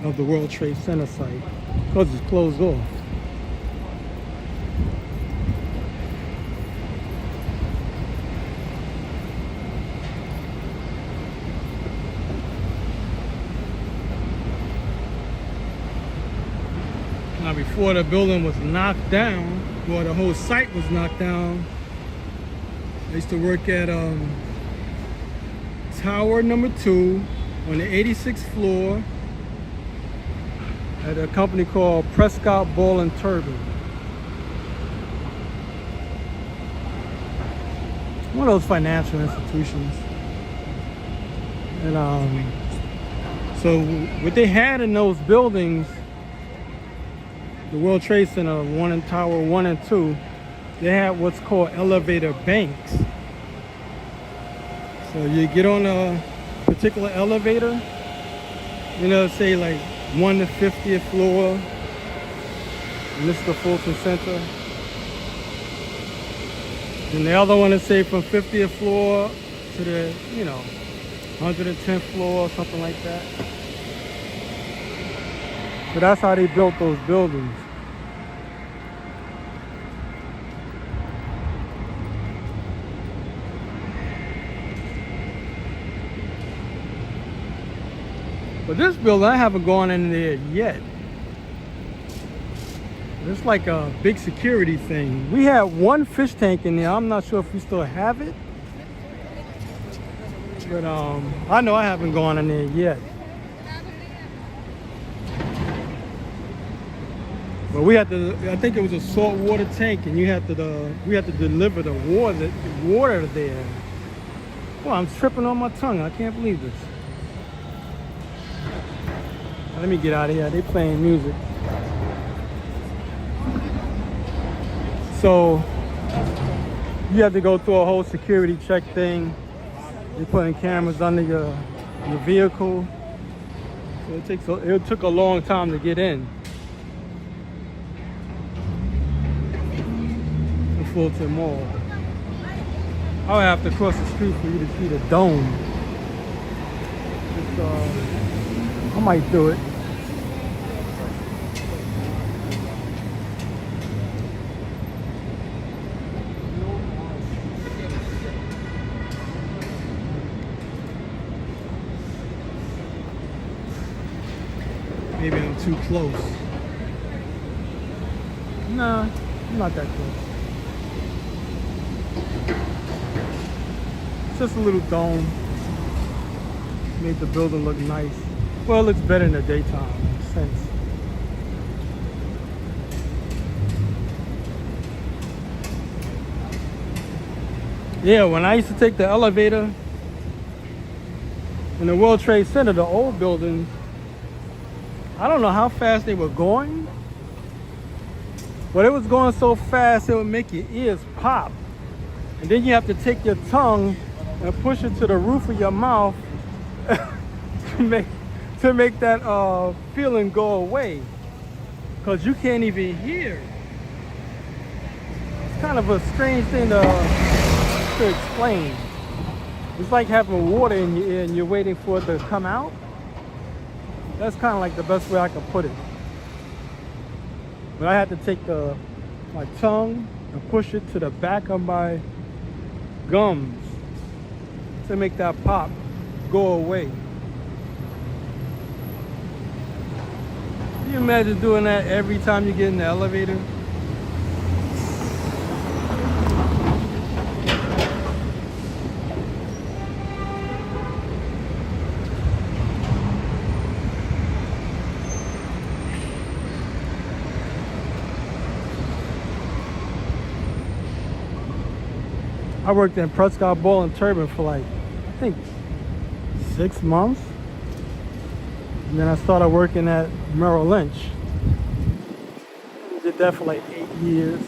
of the World Trade Center site because it's closed off. Now before the building was knocked down, or the whole site was knocked down, I used to work at tower number 2 on the 86th floor at a company called Prescott Ball and Turbine. One of those financial institutions. And so what they had in those buildings, the World Trade Center 1 and Tower 1 and 2, they have what's called elevator banks. So you get on a particular elevator, you know, say like 1 to 50th floor, and this is the Fulton Center. And the other one is say from 50th floor to the, you know, 110th floor, something like that. So that's how they built those buildings. But this building, I haven't gone in there yet. It's like a big security thing. We had one fish tank in there. I'm not sure if we still have it. But I know I haven't gone in there yet. But we had to, I think it was a salt water tank, and we had to deliver the water there. Well, I'm tripping on my tongue. I can't believe this. Let me get out of here. They playing music. So you have to go through a whole security check thing. They're putting cameras under your vehicle. So it took a long time to get in. The Fulton Mall. I would have to cross the street for you to see the dome. I might do it. Maybe I'm too close. Nah, I'm not that close. It's just a little dome. Made the building look nice. Well, it looks better in the daytime, in a sense. Yeah, when I used to take the elevator in the World Trade Center, the old building, I don't know how fast they were going, but it was going so fast it would make your ears pop. And then you have to take your tongue and push it to the roof of your mouth to make that feeling go away, because you can't even hear. It's kind of a strange thing to explain. It's like having water in your ear and you're waiting for it to come out. That's kind of like the best way I can put it. But I had to take my tongue and push it to the back of my gums to make that pop go away. Can you imagine doing that every time you get in the elevator? I worked in Prescott Ball and Turbine for like, I think 6 months. And then I started working at Merrill Lynch. Did that for like 8 years.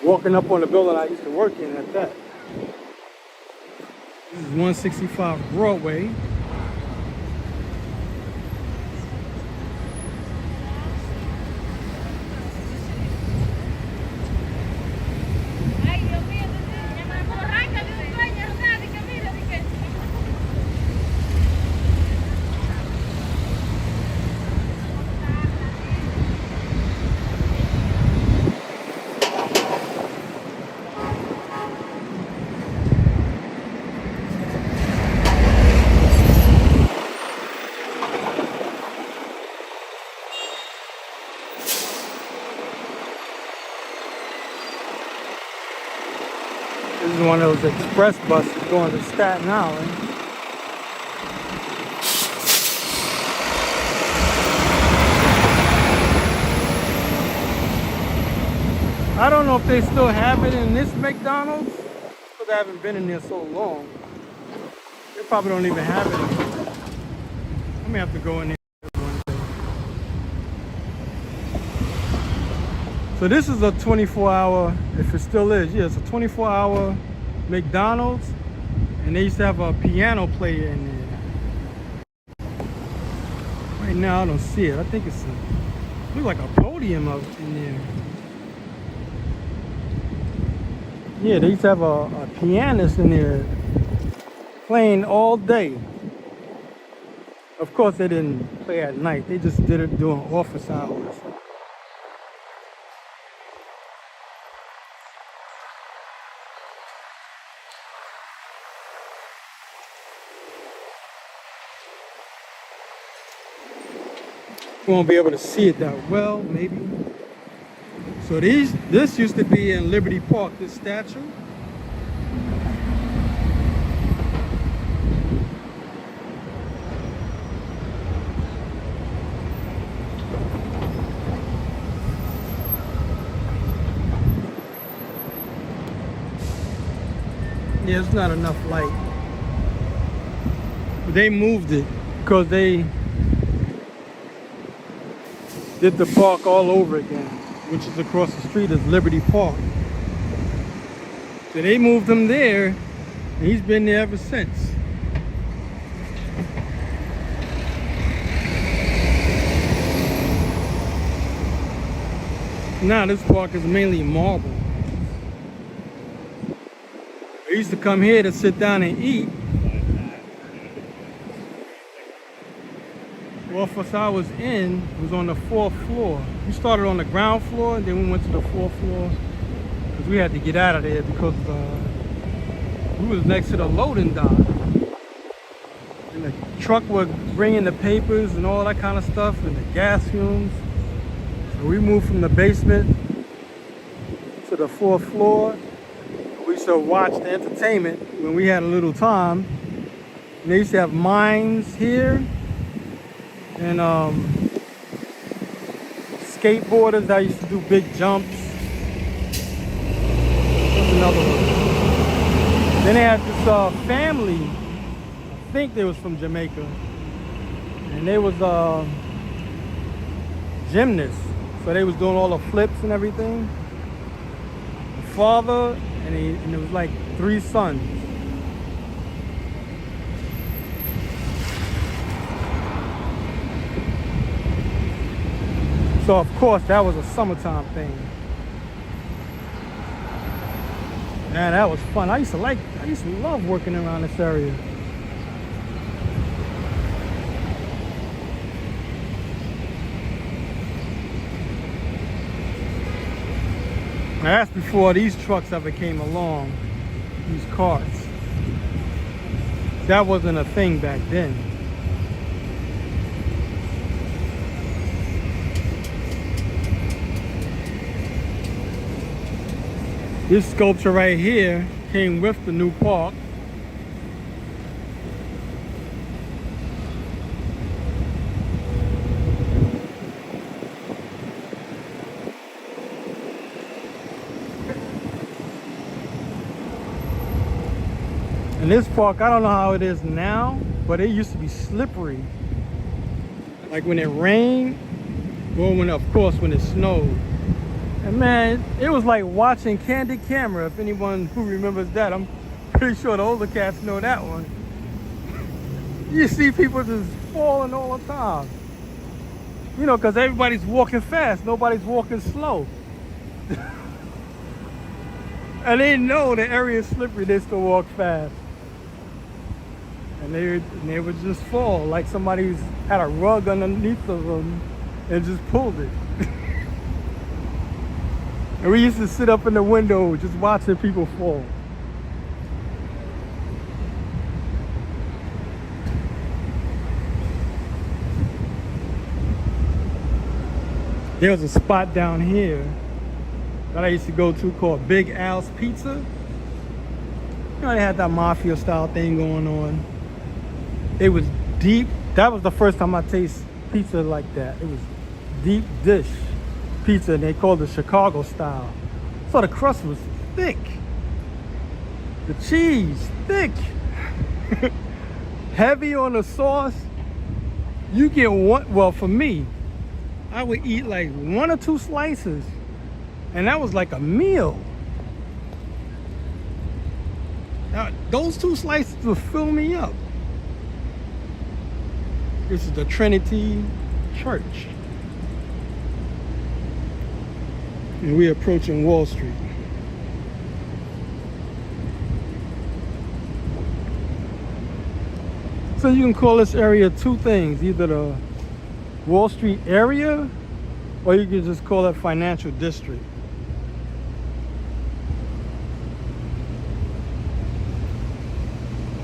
Walking up on the building I used to work in at that. This is 165 Broadway. This is one of those express buses going to Staten Island. I don't know if they still have it in this McDonald's, because I haven't been in there so long. They probably don't even have it anymore. I may have to go in there one day. So this is a 24-hour, if it still is, yeah, it's a 24-hour McDonald's, and they used to have a piano player in there. Right now I don't see it. I think it's looks like a podium up in there. Yeah, they used to have a pianist in there playing all day. Of course they didn't play at night, they just did it during office hours. You won't be able to see it that well, maybe. So this used to be in Liberty Park, this statue. Yeah, it's not enough light. But they moved it because they did the park all over again, which is across the street is Liberty Park. So they moved him there, and he's been there ever since. Now this park is mainly marble. I used to come here to sit down and eat. The office I was in was on the 4th floor. We started on the ground floor, and then we went to the 4th floor because we had to get out of there because we was next to the loading dock. And the truck was bringing the papers and all that kind of stuff, and the gas fumes. So we moved from the basement to the 4th floor. We used to watch the entertainment when we had a little time. And they used to have mines here. And skateboarders that used to do big jumps. That's another one. Then they had this family, I think they was from Jamaica. And they was gymnasts. So they was doing all the flips and everything. The father, and it was like 3 sons. So of course that was a summertime thing. Man, that was fun. I used to love working around this area. Now that's before these trucks ever came along, these carts. That wasn't a thing back then. This sculpture right here came with the new park. And this park, I don't know how it is now, but it used to be slippery. Like when it rained, or when, of course, when it snowed. And man, it was like watching Candid Camera, if anyone who remembers that. I'm pretty sure the older cats know that one. You see people just falling all the time. You know, because everybody's walking fast, nobody's walking slow. And they know the area is slippery, they still walk fast. And they would just fall, like somebody's had a rug underneath of them and just pulled it. And we used to sit up in the window just watching people fall. There was a spot down here that I used to go to called Big Al's Pizza. You know, they had that mafia style thing going on. It was deep. That was the first time I tasted pizza like that. It was deep dish pizza, and they called it Chicago style. So the crust was thick. The cheese, thick. Heavy on the sauce. You get one, well for me, I would eat like 1 or 2 slices, and that was like a meal. Now, those 2 slices would fill me up. This is the Trinity Church. And we're approaching Wall Street. So you can call this area 2 things, either the Wall Street area, or you can just call it financial district.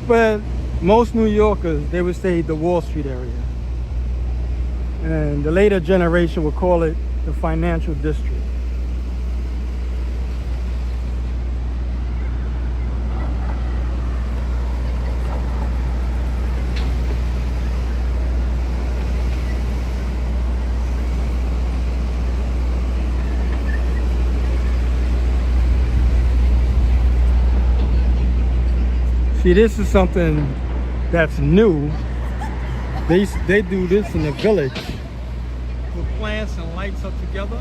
But most New Yorkers, they would say the Wall Street area. And the later generation would call it the financial district. See, this is something that's new. They do this in the village. Put plants and lights up together.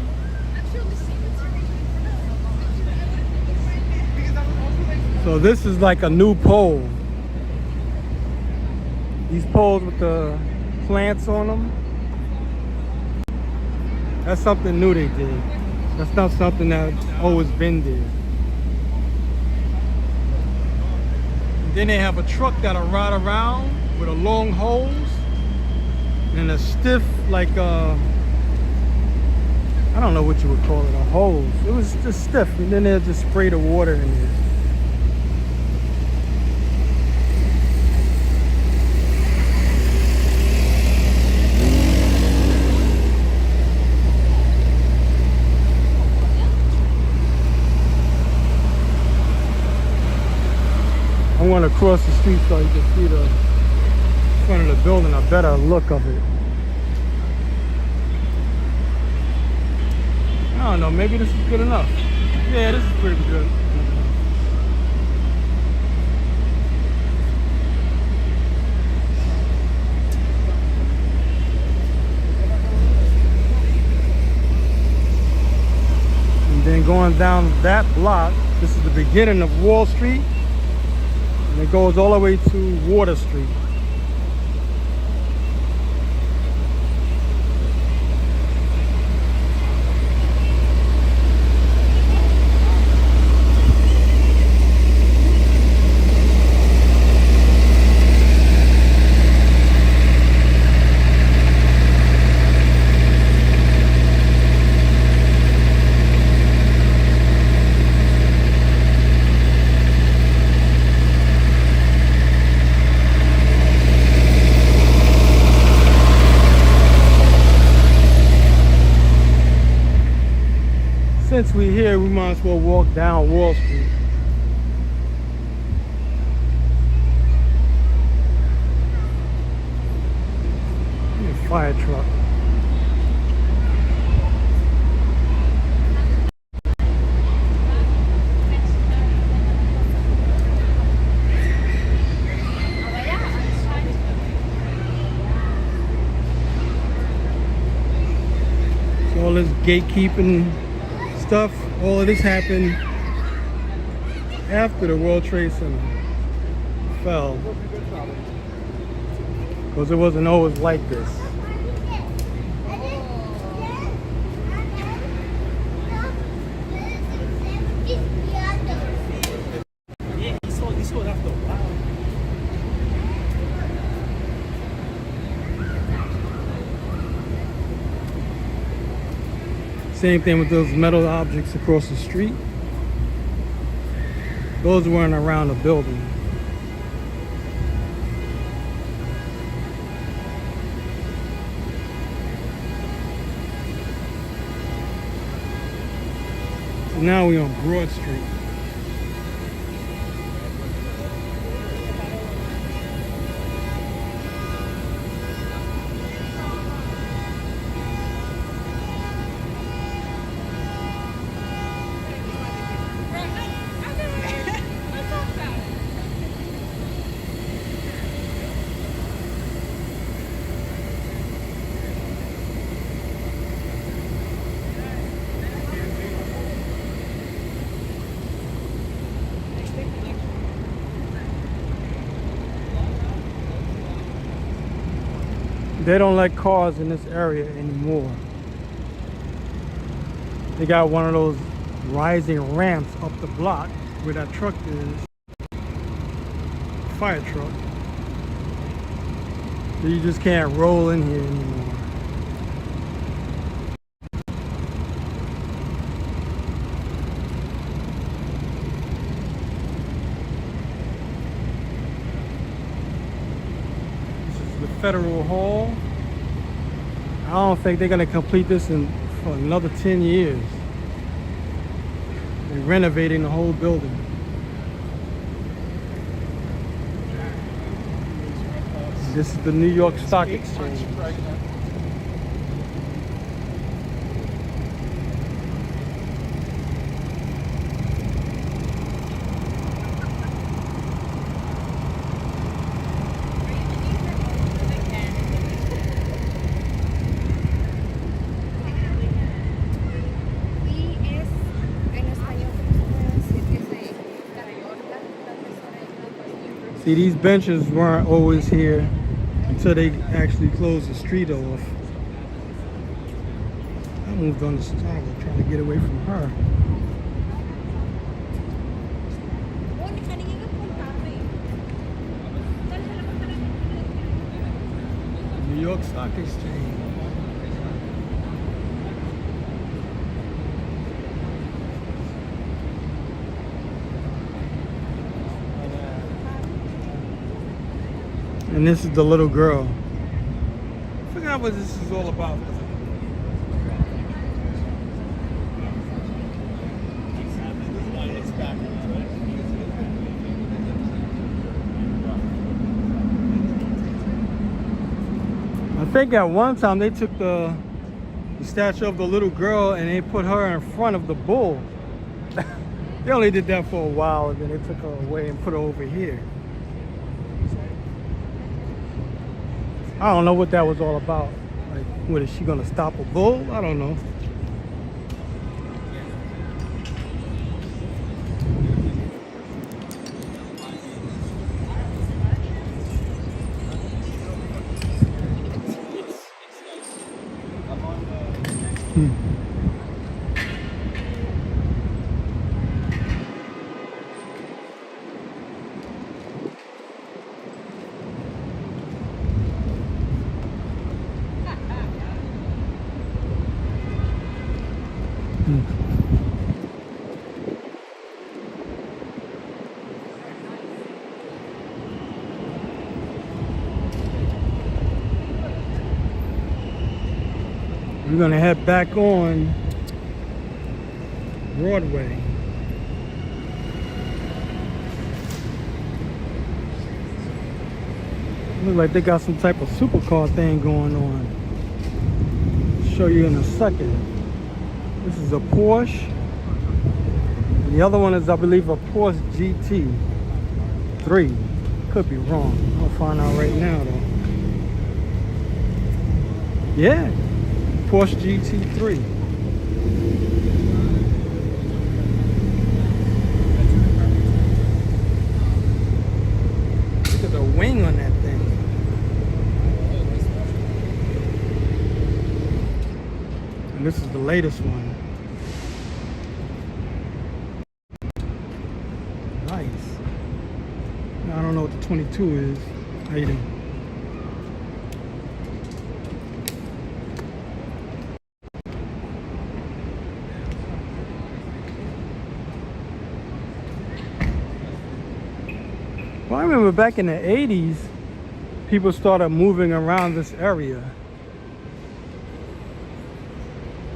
So this is like a new pole. These poles with the plants on them. That's something new they did. That's not something that's always been there. Then they have a truck that'll ride around with a long hose and a stiff, like I don't know what you would call it, a hose. It was just stiff, and then they'll just spray the water in there. I want to cross the street so you can see the front of the building, a better look of it. I don't know, maybe this is good enough. Yeah, this is pretty good. And then going down that block, this is the beginning of Wall Street. And it goes all the way to Water Street. Since we're here, we might as well walk down Wall Street. Fire truck. So all this gatekeeping stuff, all of this happened after the World Trade Center fell, because it wasn't always like this. Same thing with those metal objects across the street. Those weren't around the building. So now we're on Broad Street. They don't let cars in this area anymore. They got one of those rising ramps up the block where that truck is. Fire truck. So you just can't roll in here anymore. This is the Federal Hall. I don't think they're gonna complete this for another 10 years. They're renovating the whole building. This is the New York Stock Exchange. See, these benches weren't always here until they actually closed the street off. I moved on the side trying to get away from her. New York Stock Exchange. And this is the little girl. I forgot what this is all about. I think at one time they took the statue of the little girl and they put her in front of the bull. They only did that for a while and then they took her away and put her over here. I don't know what that was all about. Like, what, is she gonna stop a bull? I don't know. We're gonna head back on Broadway. Looks like they got some type of supercar thing going on. I'll show you in a second. This is a Porsche. And the other one is, I believe, a Porsche GT3. Could be wrong. I'll find out right now though. Yeah. Porsche GT3. Look at the wing on that thing. And this is the latest one. Nice. I don't know what the 22 is. How you doing? Well, I remember back in the 80s, people started moving around this area.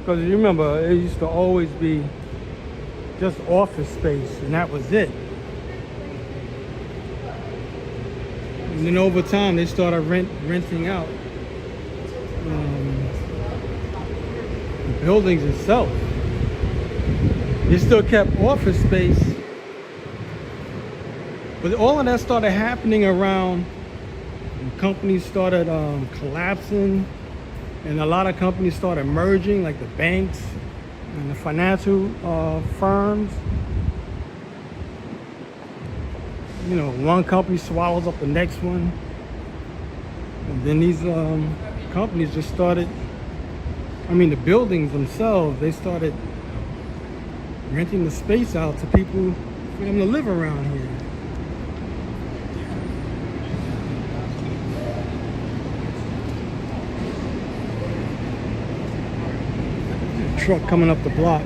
Because you remember, it used to always be just office space, and that was it. And then over time, they started renting out the buildings itself. They still kept office space. But all of that started happening around when companies started collapsing, and a lot of companies started merging, like the banks and the financial firms. You know, one company swallows up the next one. And then these companies just started, the buildings themselves, they started renting the space out to people for them to live around here. Truck coming up the block.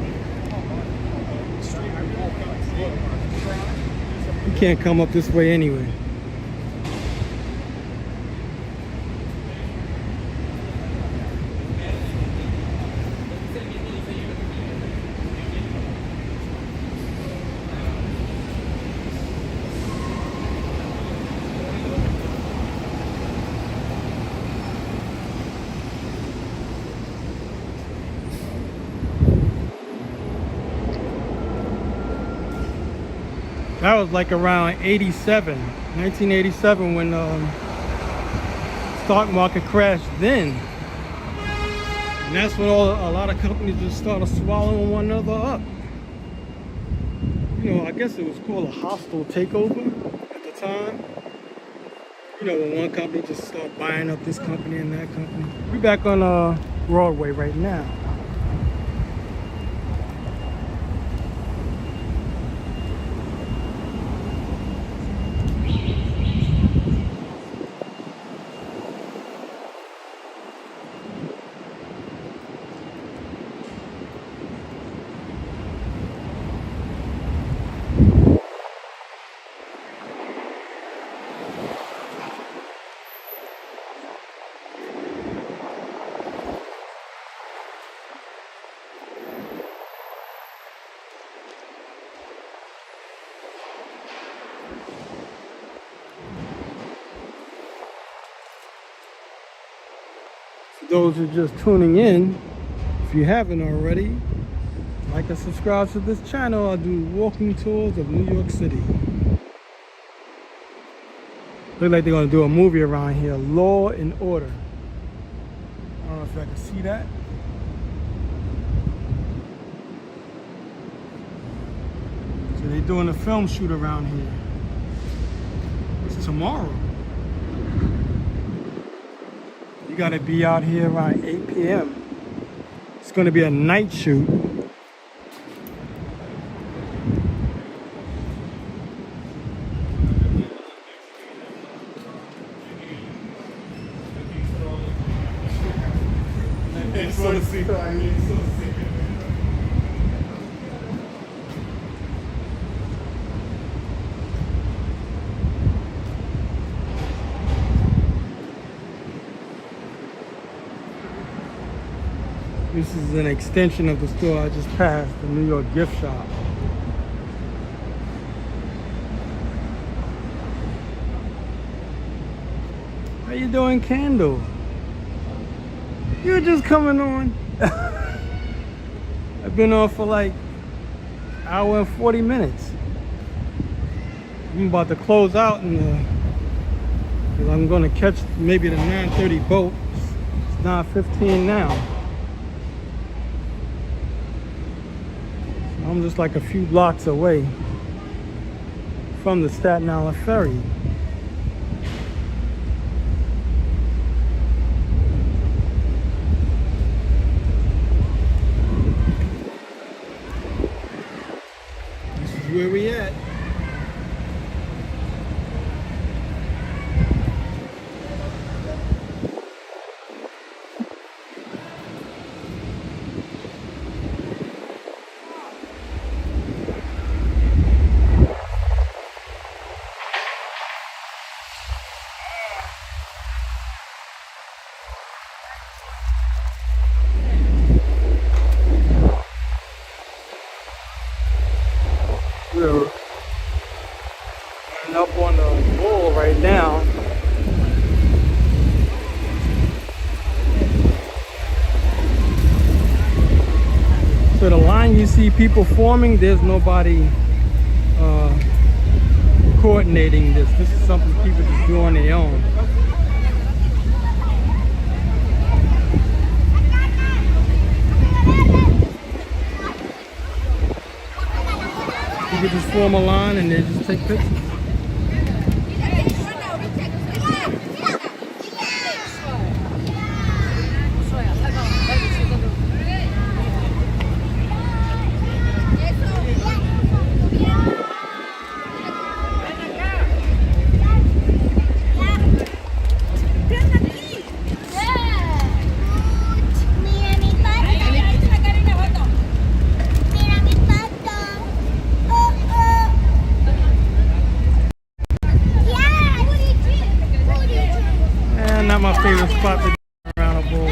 You can't come up this way anyway. That was like around 1987 when stock market crashed then. And that's when a lot of companies just started swallowing one another up. You know, I guess it was called a hostile takeover at the time. You know, when one company just started buying up this company and that company. We're back on Broadway right now. Those who are just tuning in, if you haven't already, like and subscribe to this channel. I do walking tours of New York City. Look like they're gonna do a movie around here, Law and Order. I don't know if I can see that. So they're doing a film shoot around here. It's tomorrow. You gotta be out here around 8 p.m. It's gonna be a night shoot. This is an extension of the store I just passed, the New York gift shop. How you doing, Candle? You're just coming on. I've been on for like an hour and 40 minutes. I'm about to close out and because I'm going to catch maybe the 9:30 boat. It's 9:15 now. I'm just like a few blocks away from the Staten Island Ferry. This is where we at. We're running up on the wall right now. So the line you see people forming, there's nobody coordinating this. This is something people just do on their own. People just form a line and they just take pictures. Not my favorite spot to do around a bowl.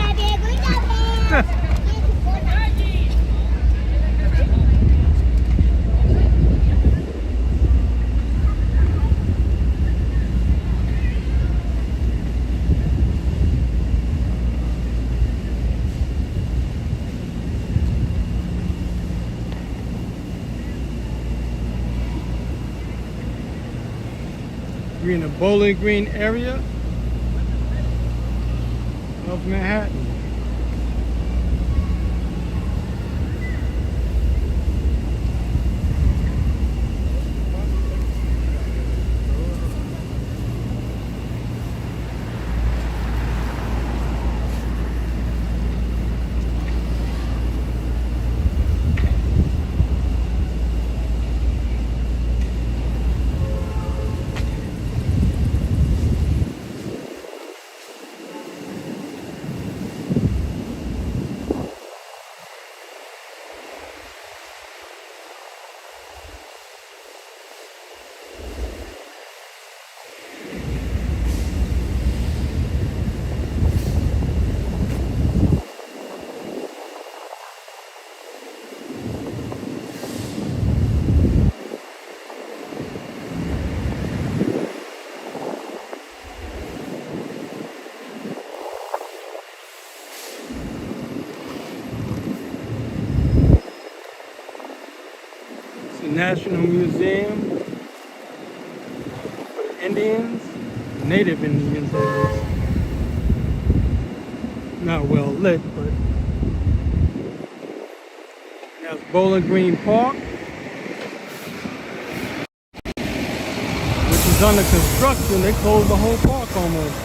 We're in the Bowling Green area of Manhattan. National Museum for the Indians, Native Indians, that is. Not well lit, but that's Bowling Green Park, which is under construction. They closed the whole park almost.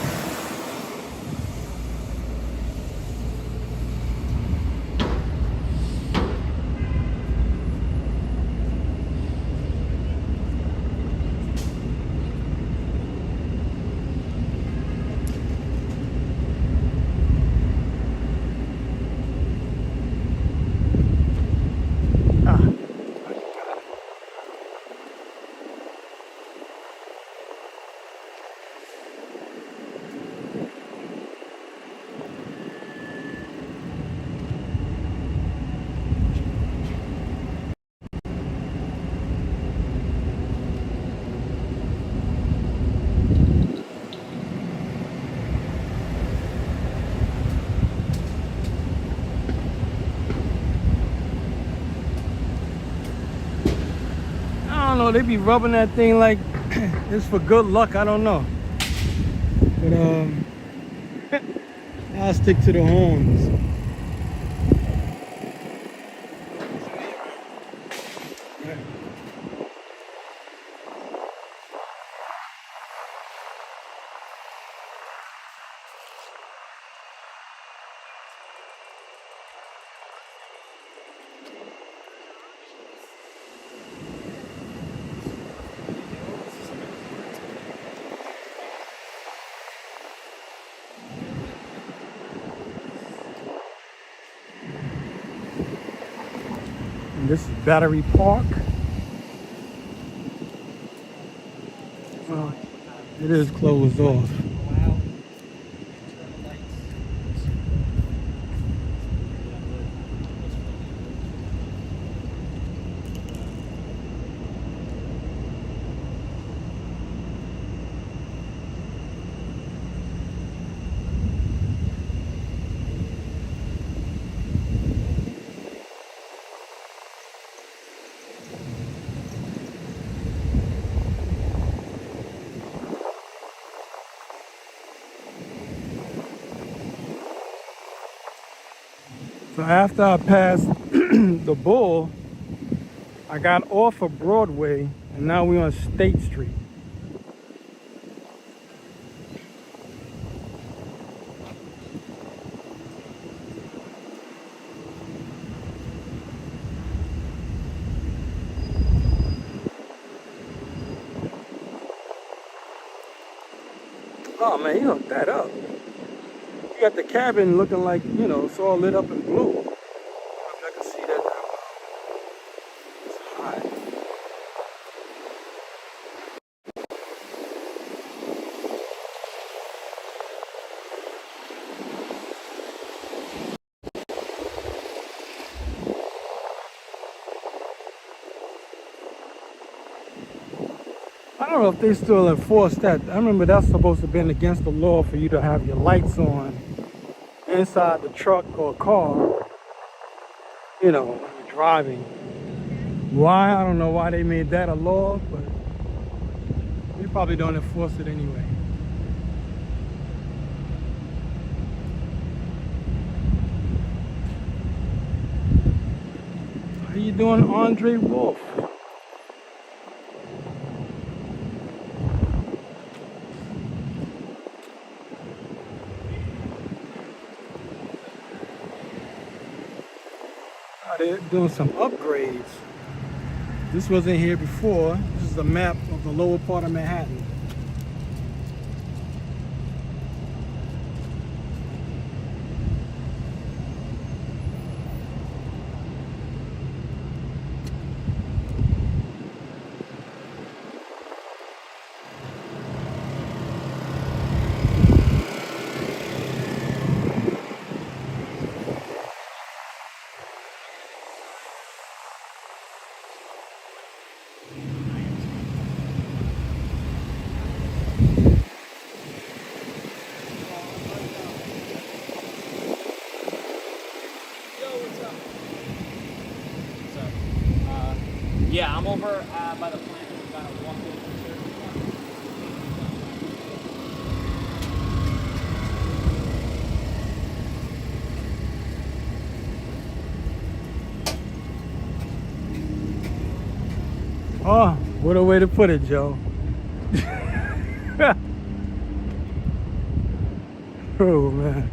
I don't know, they be rubbing that thing like it's for good luck. I don't know. But I'll stick to the horns. And this is Battery Park. Well, it is closed off. So after I passed the Bull, I got off of Broadway and now we're on State Street. Oh man, you hooked that up. You got the cabin looking like, you know, it's all lit up in blue. I can see that now. It's high. I don't know if they still enforce that. I remember that's supposed to have been against the law for you to have your lights on inside the truck or car, you know, when you're driving. Why? I don't know why they made that a law, but they probably don't enforce it anyway. How you doing, Andre Wolf? They're doing some upgrades. This wasn't here before. This is a map of the lower part of Manhattan. Yeah, I'm over by the plant. We got to walk over here. Oh, what a way to put it, Joe. Oh, man.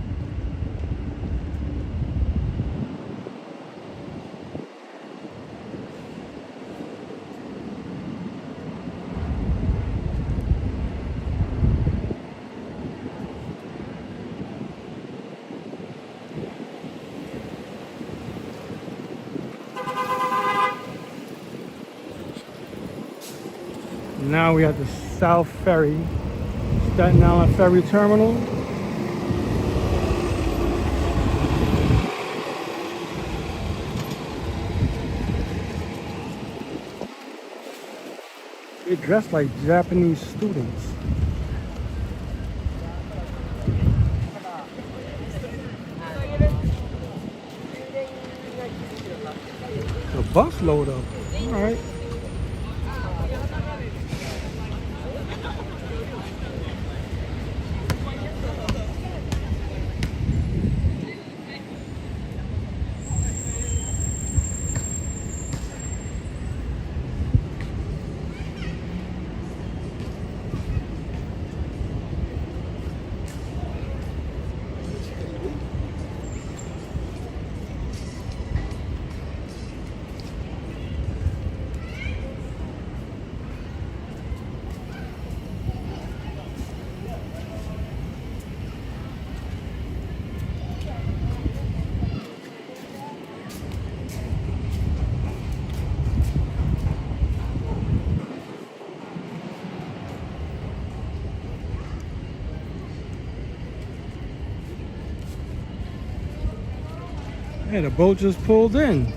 Now we have the South Ferry, Staten Island Ferry Terminal. They're dressed like Japanese students. A bus load up. All right. Hey, the boat just pulled in.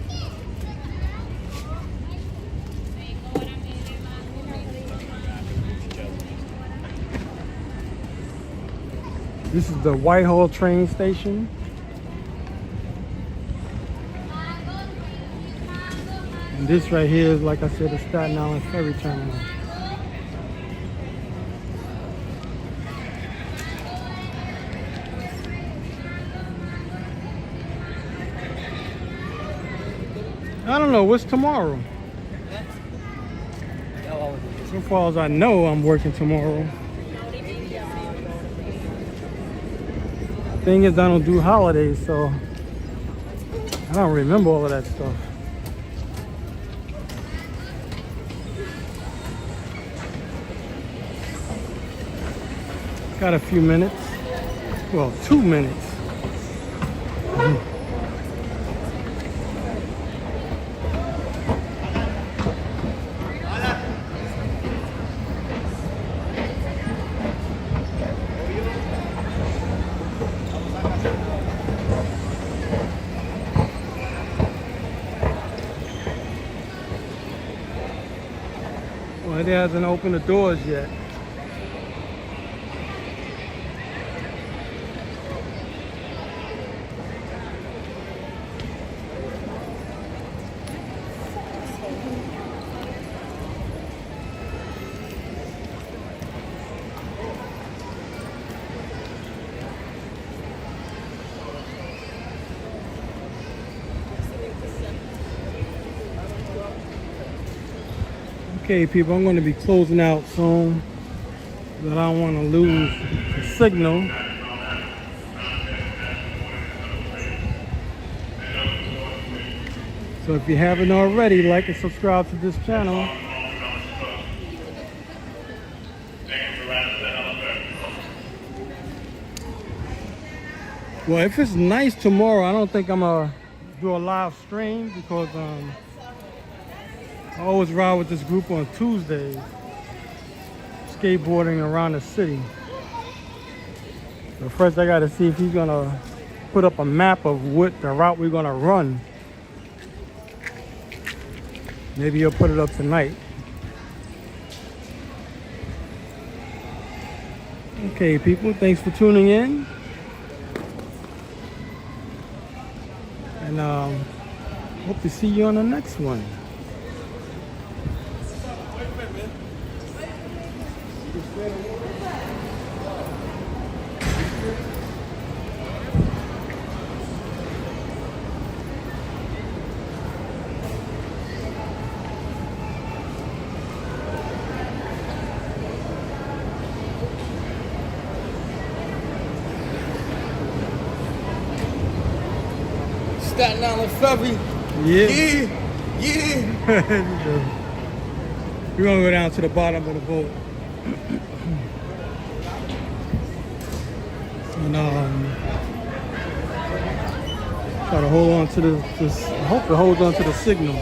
This is the Whitehall train station. And this right here is, like I said, the Staten Island Ferry Terminal. I don't know, what's tomorrow? So far as I know, I'm working tomorrow. Thing is, I don't do holidays, so I don't remember all of that stuff. Got a few minutes. Well, 2 minutes. Well, it hasn't opened the doors yet. Okay, people, I'm going to be closing out soon, but I don't want to lose the signal. So if you haven't already, like and subscribe to this channel. Well, if it's nice tomorrow, I don't think I'm gonna do a live stream because I always ride with this group on Tuesdays, skateboarding around the city. But first I gotta see if he's gonna put up a map of what the route we're gonna run. Maybe he'll put it up tonight. Okay, people, thanks for tuning in. And hope to see you on the next one. Staten Island Ferry. Yeah. Yeah. We're gonna go down to the bottom of the boat. And try to hold on to this. I hope to hold on to the signal.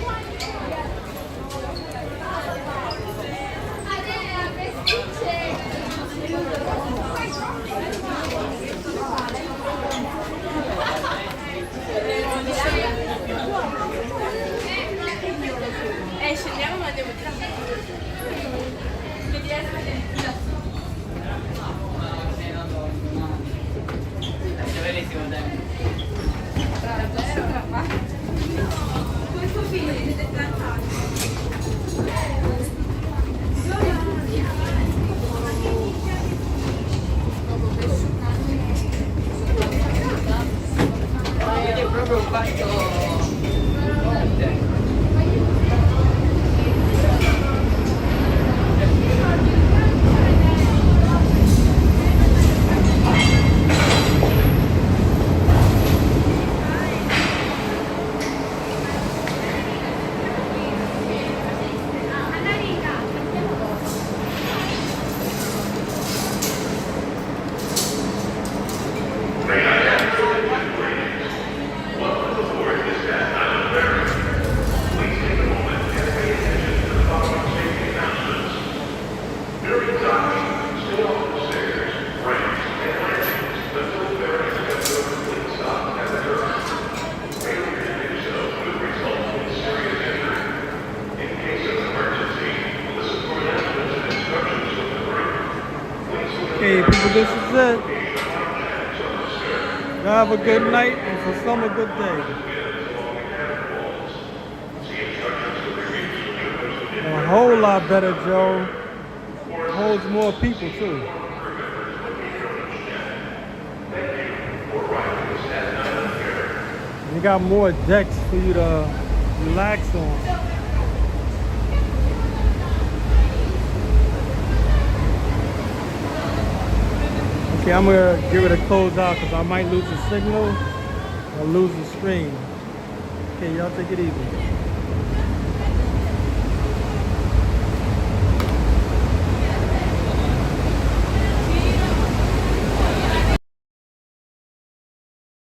Okay, people, this is it. Y'all have a good night, and for some, a good day. A whole lot better, Joe. Holds more people, too. You got more decks for you to relax on. Okay, I'm gonna give it a close out because I might lose the signal or lose the stream. Okay, y'all take it easy.